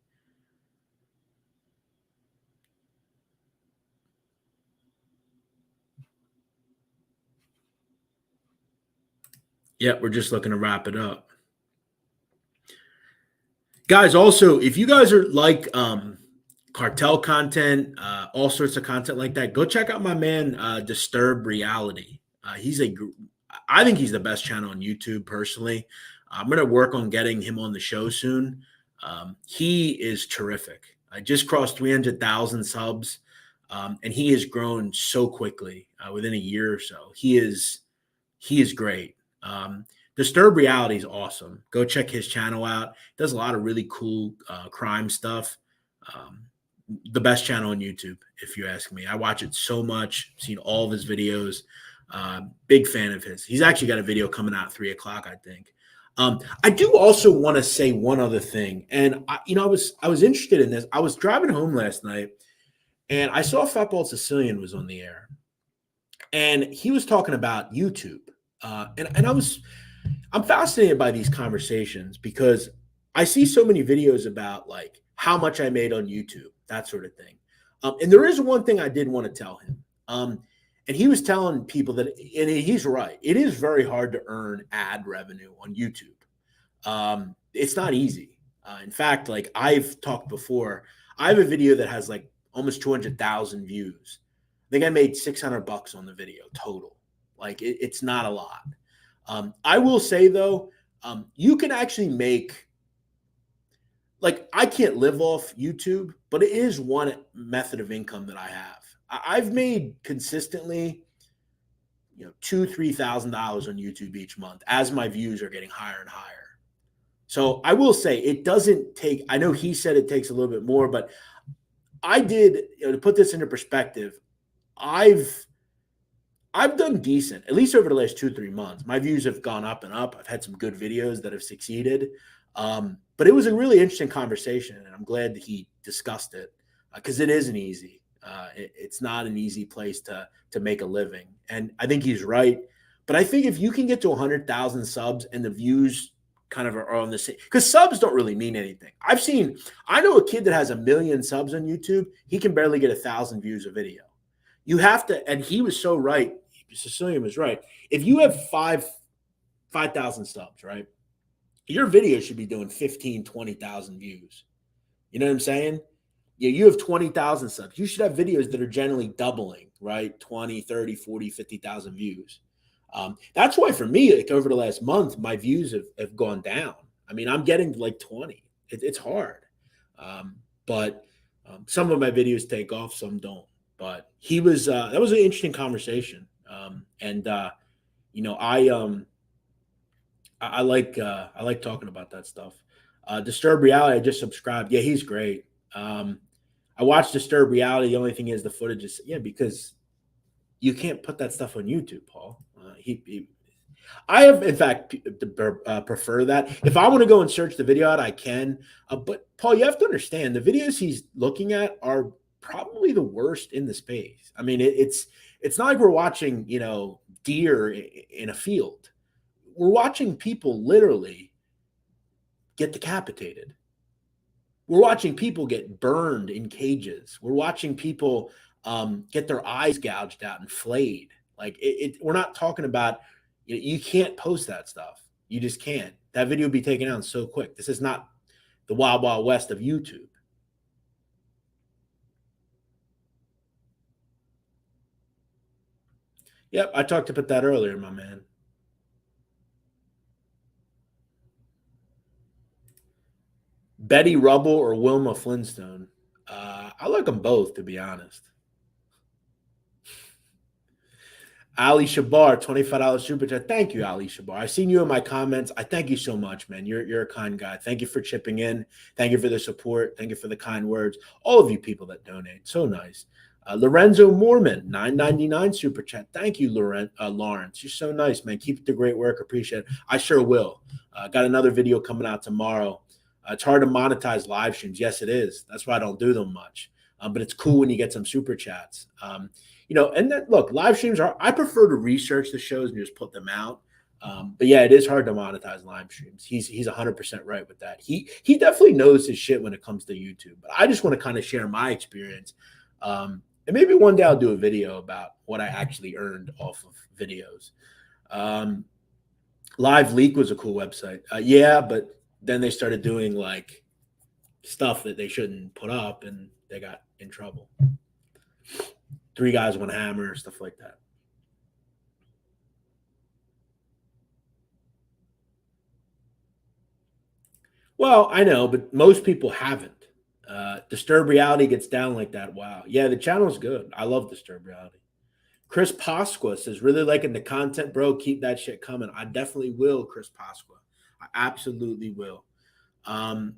Yeah, we're just looking to wrap it up. Guys, also, if you guys are like cartel content, all sorts of content like that, go check out my man, Disturb Reality. I think he's the best channel on YouTube, personally. I'm going to work on getting him on the show soon. He is terrific. I just crossed 300,000 subs, and he has grown so quickly within a year or so. He is great. Disturb Reality is awesome. Go check his channel out. He does a lot of really cool crime stuff. The best channel on YouTube, if you ask me. I watch it so much. Seen all of his videos. Big fan of his. He's actually got a video coming out at 3 o'clock, I think. I do also want to say one other thing, and I was interested in this. I was driving home last night, and I saw Fatball Sicilian was on the air, and he was talking about YouTube, and I'm fascinated by these conversations because I see so many videos about like how much I made on YouTube, that sort of thing. And there is one thing I did want to tell him. And he was telling people that, and he's right, it is very hard to earn ad revenue on YouTube. It's not easy. In fact, like I've talked before, I have a video that has like almost 200,000 views. I think I made $600 on the video total. Like it's not a lot. I will say though, you can actually make, like, I can't live off YouTube, but it is one method of income that I have. I've made consistently, $2,000-$3,000 on YouTube each month as my views are getting higher and higher. So I will say it doesn't take, I know he said it takes a little bit more, but I did, to put this into perspective, I've done decent, at least over the last 2-3 months. My views have gone up and up. I've had some good videos that have succeeded. But it was a really interesting conversation, and I'm glad that he discussed it because it isn't easy. It's not an easy place to make a living. And I think he's right. But I think if you can get to 100,000 subs and the views kind of are on the same, because subs don't really mean anything. I know a kid that has 1 million subs on YouTube. He can barely get 1,000 views a video. You have to, and he was so right. Sicilian was right. If you have 5,000 subs, right, your video should be doing 15, 20,000 views. You know what I'm saying? Yeah, you have 20,000 subs. You should have videos that are generally doubling, right? 20, 30, 40, 50,000 views. That's why for me, like over the last month, my views have gone down. I mean, I'm getting like 20. It's hard. But some of my videos take off, some don't. But that was an interesting conversation. And I like talking about that stuff. Disturbed Reality, I just subscribed. Yeah, he's great. I watched Disturbed Reality. The only thing is the footage is because you can't put that stuff on YouTube, Paul. I have, in fact, prefer that. If I want to go and search the video out, I can. But Paul, you have to understand the videos he's looking at are probably the worst in the space. I mean, it's not like we're watching deer in a field. We're watching people literally get decapitated. We're watching people get burned in cages. We're watching people get their eyes gouged out and flayed. Like we're not talking about. You can't post that stuff. You just can't. That video will be taken down so quick. This is not the wild, wild west of YouTube. Yep, I talked about that earlier, my man. Betty Rubble or Wilma Flintstone? I like them both, to be honest. Ali Shabar, $25 super chat. Thank you, Ali Shabar. I've seen you in my comments. I thank you so much, man. You're a kind guy. Thank you for chipping in. Thank you for the support. Thank you for the kind words. All of you people that donate. So nice. Lorenzo Mormon, $9.99 super chat. Thank you, Lawrence. You're so nice, man. Keep the great work. Appreciate it. I sure will. Got another video coming out tomorrow. It's hard to monetize live streams. Yes, it is. That's why I don't do them much. But it's cool when you get some super chats. And then look, live streams I prefer to research the shows and just put them out. But yeah, it is hard to monetize live streams. He's 100% right with that. He definitely knows his shit when it comes to YouTube. But I just want to kind of share my experience. And maybe one day I'll do a video about what I actually earned off of videos. Live Leak was a cool website. Yeah, but then they started doing like stuff that they shouldn't put up and they got in trouble. 3 guys, 1 hammer, stuff like that. Well, I know, but most people haven't. Disturbed Reality gets down like that. Wow. Yeah, the channel's good. I love Disturbed Reality. Chris Pasqua says, really liking the content, bro. Keep that shit coming. I definitely will, Chris Pasqua. I absolutely will. All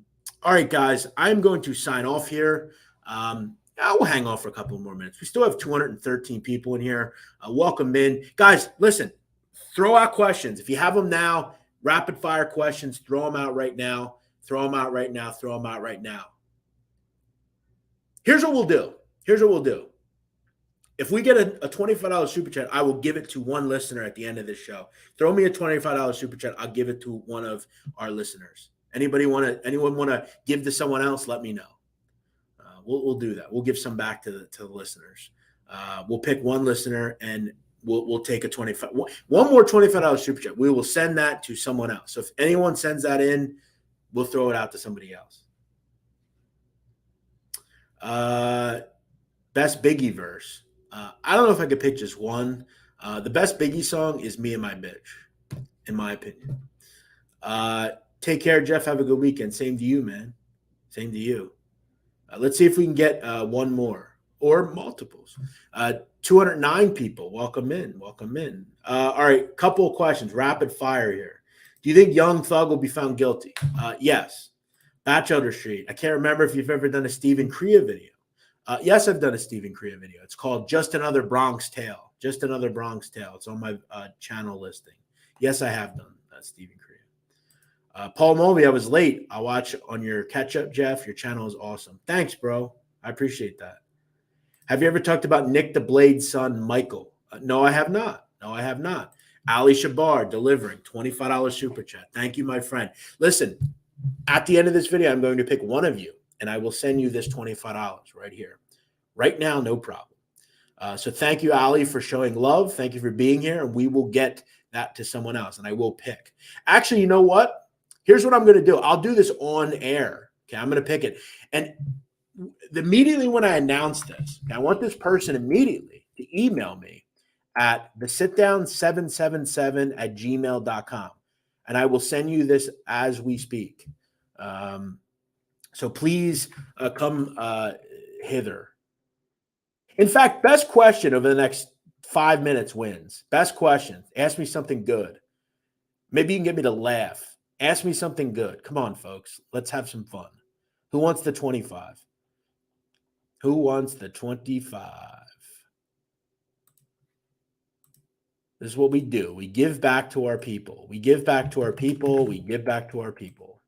right, guys, I'm going to sign off here. I will hang on for a couple more minutes. We still have 213 people in here. Welcome in. Guys, listen, throw out questions. If you have them now, rapid fire questions, throw them out right now. Throw them out right now. Throw them out right now. Here's what we'll do. If we get a $25 super chat, I will give it to one listener at the end of this show. Throw me a $25 super chat. I'll give it to one of our listeners. Anyone want to give to someone else? Let me know. We'll do that. We'll give some back to the listeners. We'll pick one listener and we'll take one more $25 super chat. We will send that to someone else. So if anyone sends that in, we'll throw it out to somebody else. Best Biggie verse. I don't know if I could pick just one. The best Biggie song is Me and My Bitch, in my opinion. Take care, Jeff. Have a good weekend. Same to you, man. Same to you. Let's see if we can get one more or multiples. 209 people. Welcome in. Welcome in. All right, couple of questions. Rapid fire here. Do you think Young Thug will be found guilty? Yes. Batchelder Street. I can't remember if you've ever done a Stephen Crea video. Yes, I've done a Stephen Crea video. It's called Just Another Bronx Tale. Just Another Bronx Tale. It's on my channel listing. Yes, I have done Stephen Crea. Paul Mulvey, I was late. I'll watch on your catch-up, Jeff. Your channel is awesome. Thanks, bro. I appreciate that. Have you ever talked about Nick the Blade's son, Michael? No, I have not. No, I have not. Ali Shabar delivering $25 super chat. Thank you, my friend. Listen, at the end of this video, I'm going to pick one of you, and I will send you this $25 right here. Right now, no problem. So thank you, Ali, for showing love. Thank you for being here, and we will get that to someone else, and I will pick. Actually, you know what? Here's what I'm going to do. I'll do this on air. Okay, I'm going to pick it. And immediately when I announce this, I want this person immediately to email me at the sitdown777@gmail.com. And I will send you this as we speak. So please come hither. In fact, best question over the next 5 minutes wins. Best questions. Ask me something good. Maybe you can get me to laugh. Ask me something good. Come on, folks. Let's have some fun. Who wants the 25? Who wants the 25? This is what we do. We give back to our people. We give back to our people. We give back to our people.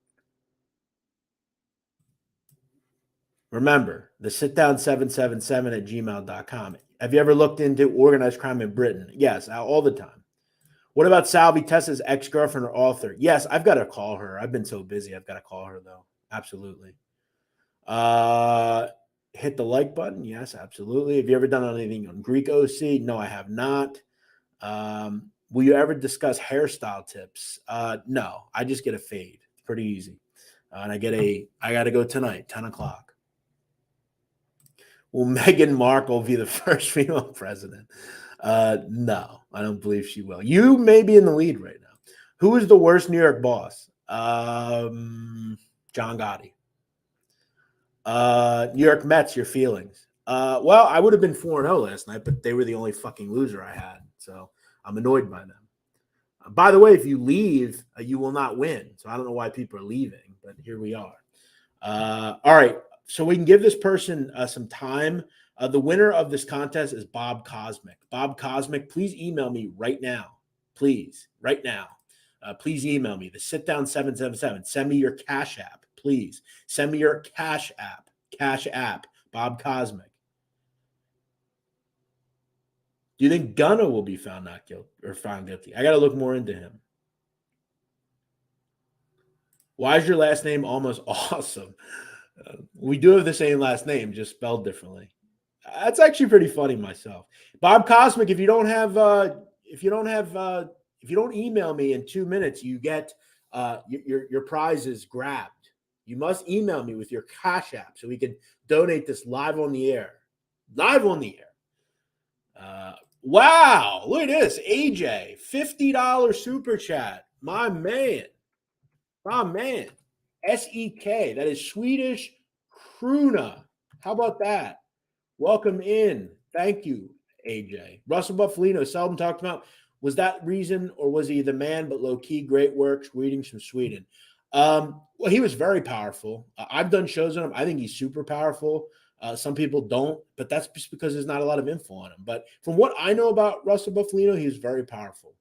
Remember, the sitdown777 at gmail.com. Have you ever looked into organized crime in Britain? Yes, all the time. What about Salvi Tessa's ex-girlfriend or author? Yes, I've got to call her. I've been so busy. I've got to call her, though. Absolutely. Hit the like button. Yes, absolutely. Have you ever done anything on Greek OC? No, I have not. Will you ever discuss hairstyle tips? No, I just get a fade. It's pretty easy. And I got to go tonight, 10 o'clock. Will Meghan Markle be the first female president? No, I don't believe she will. You may be in the lead right now. Who is the worst New York boss? John Gotti. New York Mets, your feelings? Well, I would have been 4-0 last night, but they were the only fucking loser I had. So I'm annoyed by them. By the way, if you leave, you will not win. So I don't know why people are leaving, but here we are. All right. So we can give this person some time. The winner of this contest is Bob Cosmic. Bob Cosmic, please email me right now. Please, right now. Please email me, the Sitdown777. Send me your Cash App, please. Send me your Cash App. Cash App, Bob Cosmic. Do you think Gunna will be found not guilty or found guilty? I got to look more into him. Why is your last name almost awesome? We do have the same last name, just spelled differently. That's actually pretty funny myself. Bob Cosmic, if you don't email me in 2 minutes, you get your prize is grabbed. You must email me with your Cash App so we can donate this live on the air. Live on the air. Wow, look at this. AJ, $50 super chat. My man. SEK, that is Swedish Krona. How about that? Welcome in. Thank you, AJ. Russell Buffalino, seldom talked about. Was that reason, or was he the man, but low-key, great work, greetings from Sweden? Well, he was very powerful. I've done shows on him. I think he's super powerful. Some people don't, but that's just because there's not a lot of info on him. But from what I know about Russell Buffalino, he's very powerful.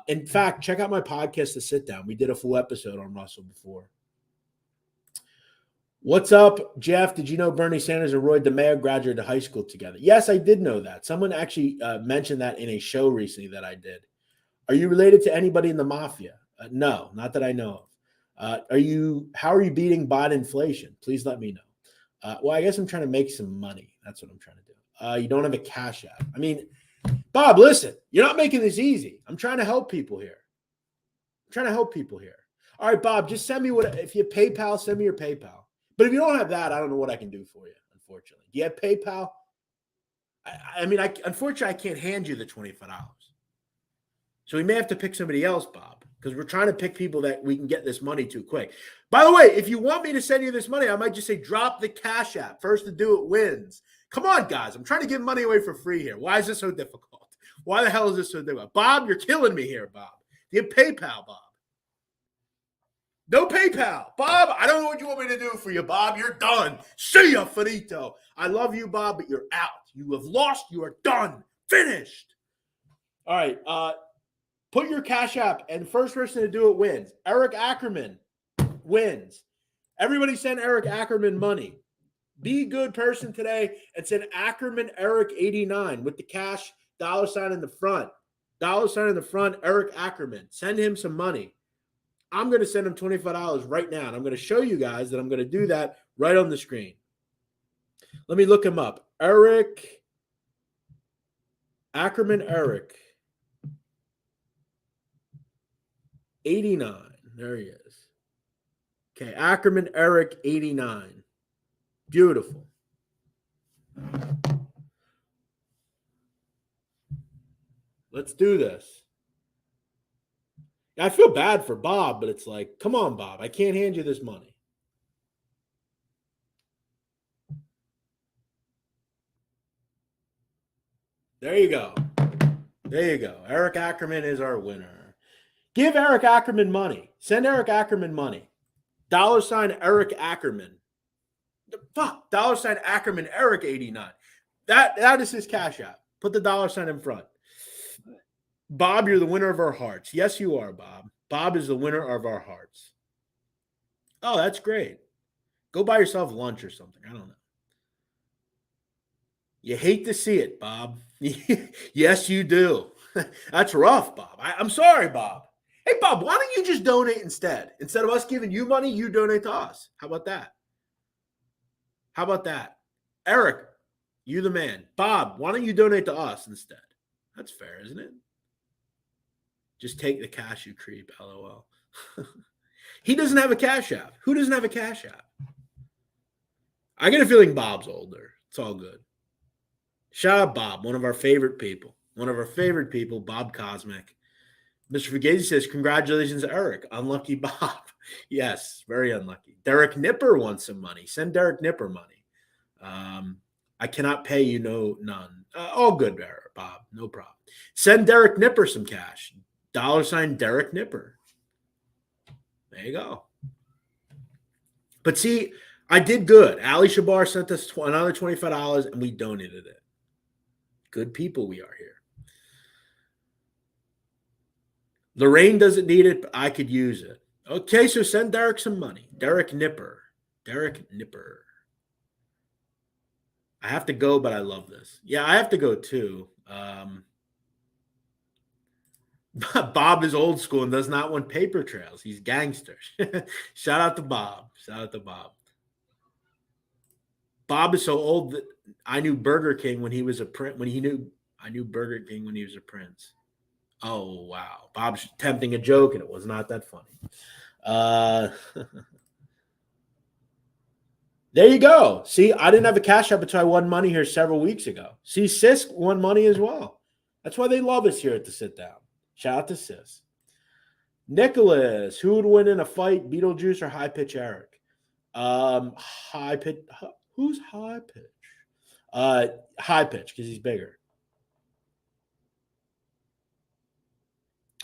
In fact, check out my podcast, The Sit Down. We did a full episode on Russell before. What's up, Jeff? Did you know Bernie Sanders and Roy DeMeo graduated high school together? Yes, I did know that. Someone actually mentioned that in a show recently that I did. Are you related to anybody in the mafia? No, not that I know of. How are you beating bot inflation? Please let me know. Well, I guess I'm trying to make some money. That's what I'm trying to do. You don't have a Cash App. I mean, Bob, listen, you're not making this easy. I'm trying to help people here. All right, Bob, just send me if you have PayPal, send me your PayPal. But if you don't have that, I don't know what I can do for you, unfortunately. Do you have PayPal? Unfortunately, I can't hand you the $25. So we may have to pick somebody else, Bob, because we're trying to pick people that we can get this money to quick. By the way, if you want me to send you this money, I might just say drop the Cash App. First to do it wins. Come on, guys. I'm trying to give money away for free here. Why is this so difficult? Why the hell is this so difficult? Bob, you're killing me here, Bob. Do you have PayPal, Bob? No PayPal. Bob, I don't know what you want me to do for you, Bob. You're done. See ya, finito. I love you, Bob, but you're out. You have lost. You are done. Finished. All right. Put your Cash App, and the first person to do it wins. Eric Ackerman wins. Everybody send Eric Ackerman money. Be a good person today and send Ackerman Eric 89 with the cash $sign in the front. $sign in the front, Eric Ackerman. Send him some money. I'm going to send him $25 right now, and I'm going to show you guys that I'm going to do that right on the screen. Let me look him up. Eric Ackerman Eric 89. There he is. Okay, Ackerman Eric 89. Beautiful. Let's do this. I feel bad for Bob, but it's like, come on, Bob. I can't hand you this money. There you go. There you go. Eric Ackerman is our winner. Give Eric Ackerman money. Send Eric Ackerman money. $ Eric Ackerman. Fuck. $ Ackerman Eric 89. That is his Cash App. Put the $ in front. Bob, you're the winner of our hearts. Yes, you are, Bob. Bob is the winner of our hearts. Oh, that's great. Go buy yourself lunch or something. I don't know. You hate to see it, Bob. Yes, you do. That's rough, Bob. I'm sorry, Bob. Hey, Bob, why don't you just donate instead? Instead of us giving you money, you donate to us. How about that? How about that? Eric, you the man. Bob, why don't you donate to us instead? That's fair, isn't it? Just take the cash, you creep, LOL. He doesn't have a Cash App. Who doesn't have a Cash App? I get a feeling Bob's older. It's all good. Shout out Bob, one of our favorite people. One of our favorite people, Bob Cosmic. Mr. Fugazi says, congratulations, Eric. Unlucky Bob. Yes, very unlucky. Derek Nipper wants some money. Send Derek Nipper money. I cannot pay you none. All good, Bob. No problem. Send Derek Nipper some cash. $ Derek Nipper. There you go. But see, I did good. Ali Shabar sent us another $25 and we donated it. Good people we are here. Lorraine doesn't need it, but I could use it. Okay, so send Derek some money. Derek Nipper. Derek Nipper. I have to go, but I love this. Yeah, I have to go too. Bob is old school and does not want paper trails. He's gangster. Shout out to Bob. Shout out to Bob. Bob is so old that I knew Burger King when he was a prince. I knew Burger King when he was a prince. Oh, wow. Bob's attempting a joke, and it was not that funny. There you go. See, I didn't have a Cash App until I won money here several weeks ago. See, Sis won money as well. That's why they love us here at the Sit Down. Shout out to Sis. Nicholas, who would win in a fight, Beetlejuice or High Pitch Eric? High pitch. Who's High Pitch? High Pitch, because he's bigger.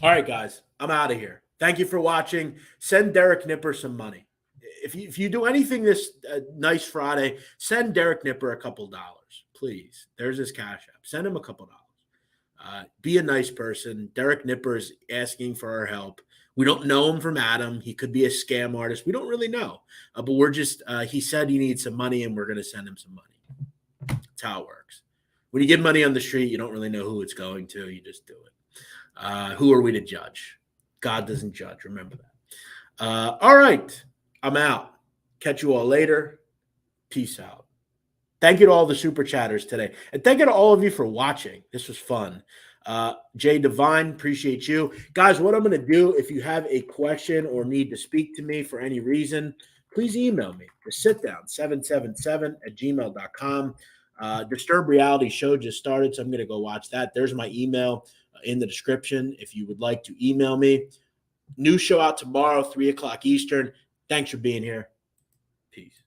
All right, guys, I'm out of here. Thank you for watching. Send Derek Nipper some money. If you do anything this nice Friday, send Derek Nipper a couple dollars, please. There's his Cash App. Send him a couple dollars. Be a nice person. Derek Nipper is asking for our help. We don't know him from Adam. He could be a scam artist. We don't really know. But we're just, he said he needs some money, and we're going to send him some money. That's how it works. When you give money on the street, you don't really know who it's going to. You just do it. Who are we to judge? God doesn't judge. Remember that. All right. I'm out. Catch you all later. Peace out. Thank you to all the super chatters today. And thank you to all of you for watching. This was fun. Jay Divine, appreciate you. Guys, what I'm going to do, if you have a question or need to speak to me for any reason, please email me. The sitdown777@gmail.com. Disturbed Reality Show just started, so I'm going to go watch that. There's my email in the description if you would like to email me. New show out tomorrow, 3 o'clock Eastern. Thanks for being here. Peace.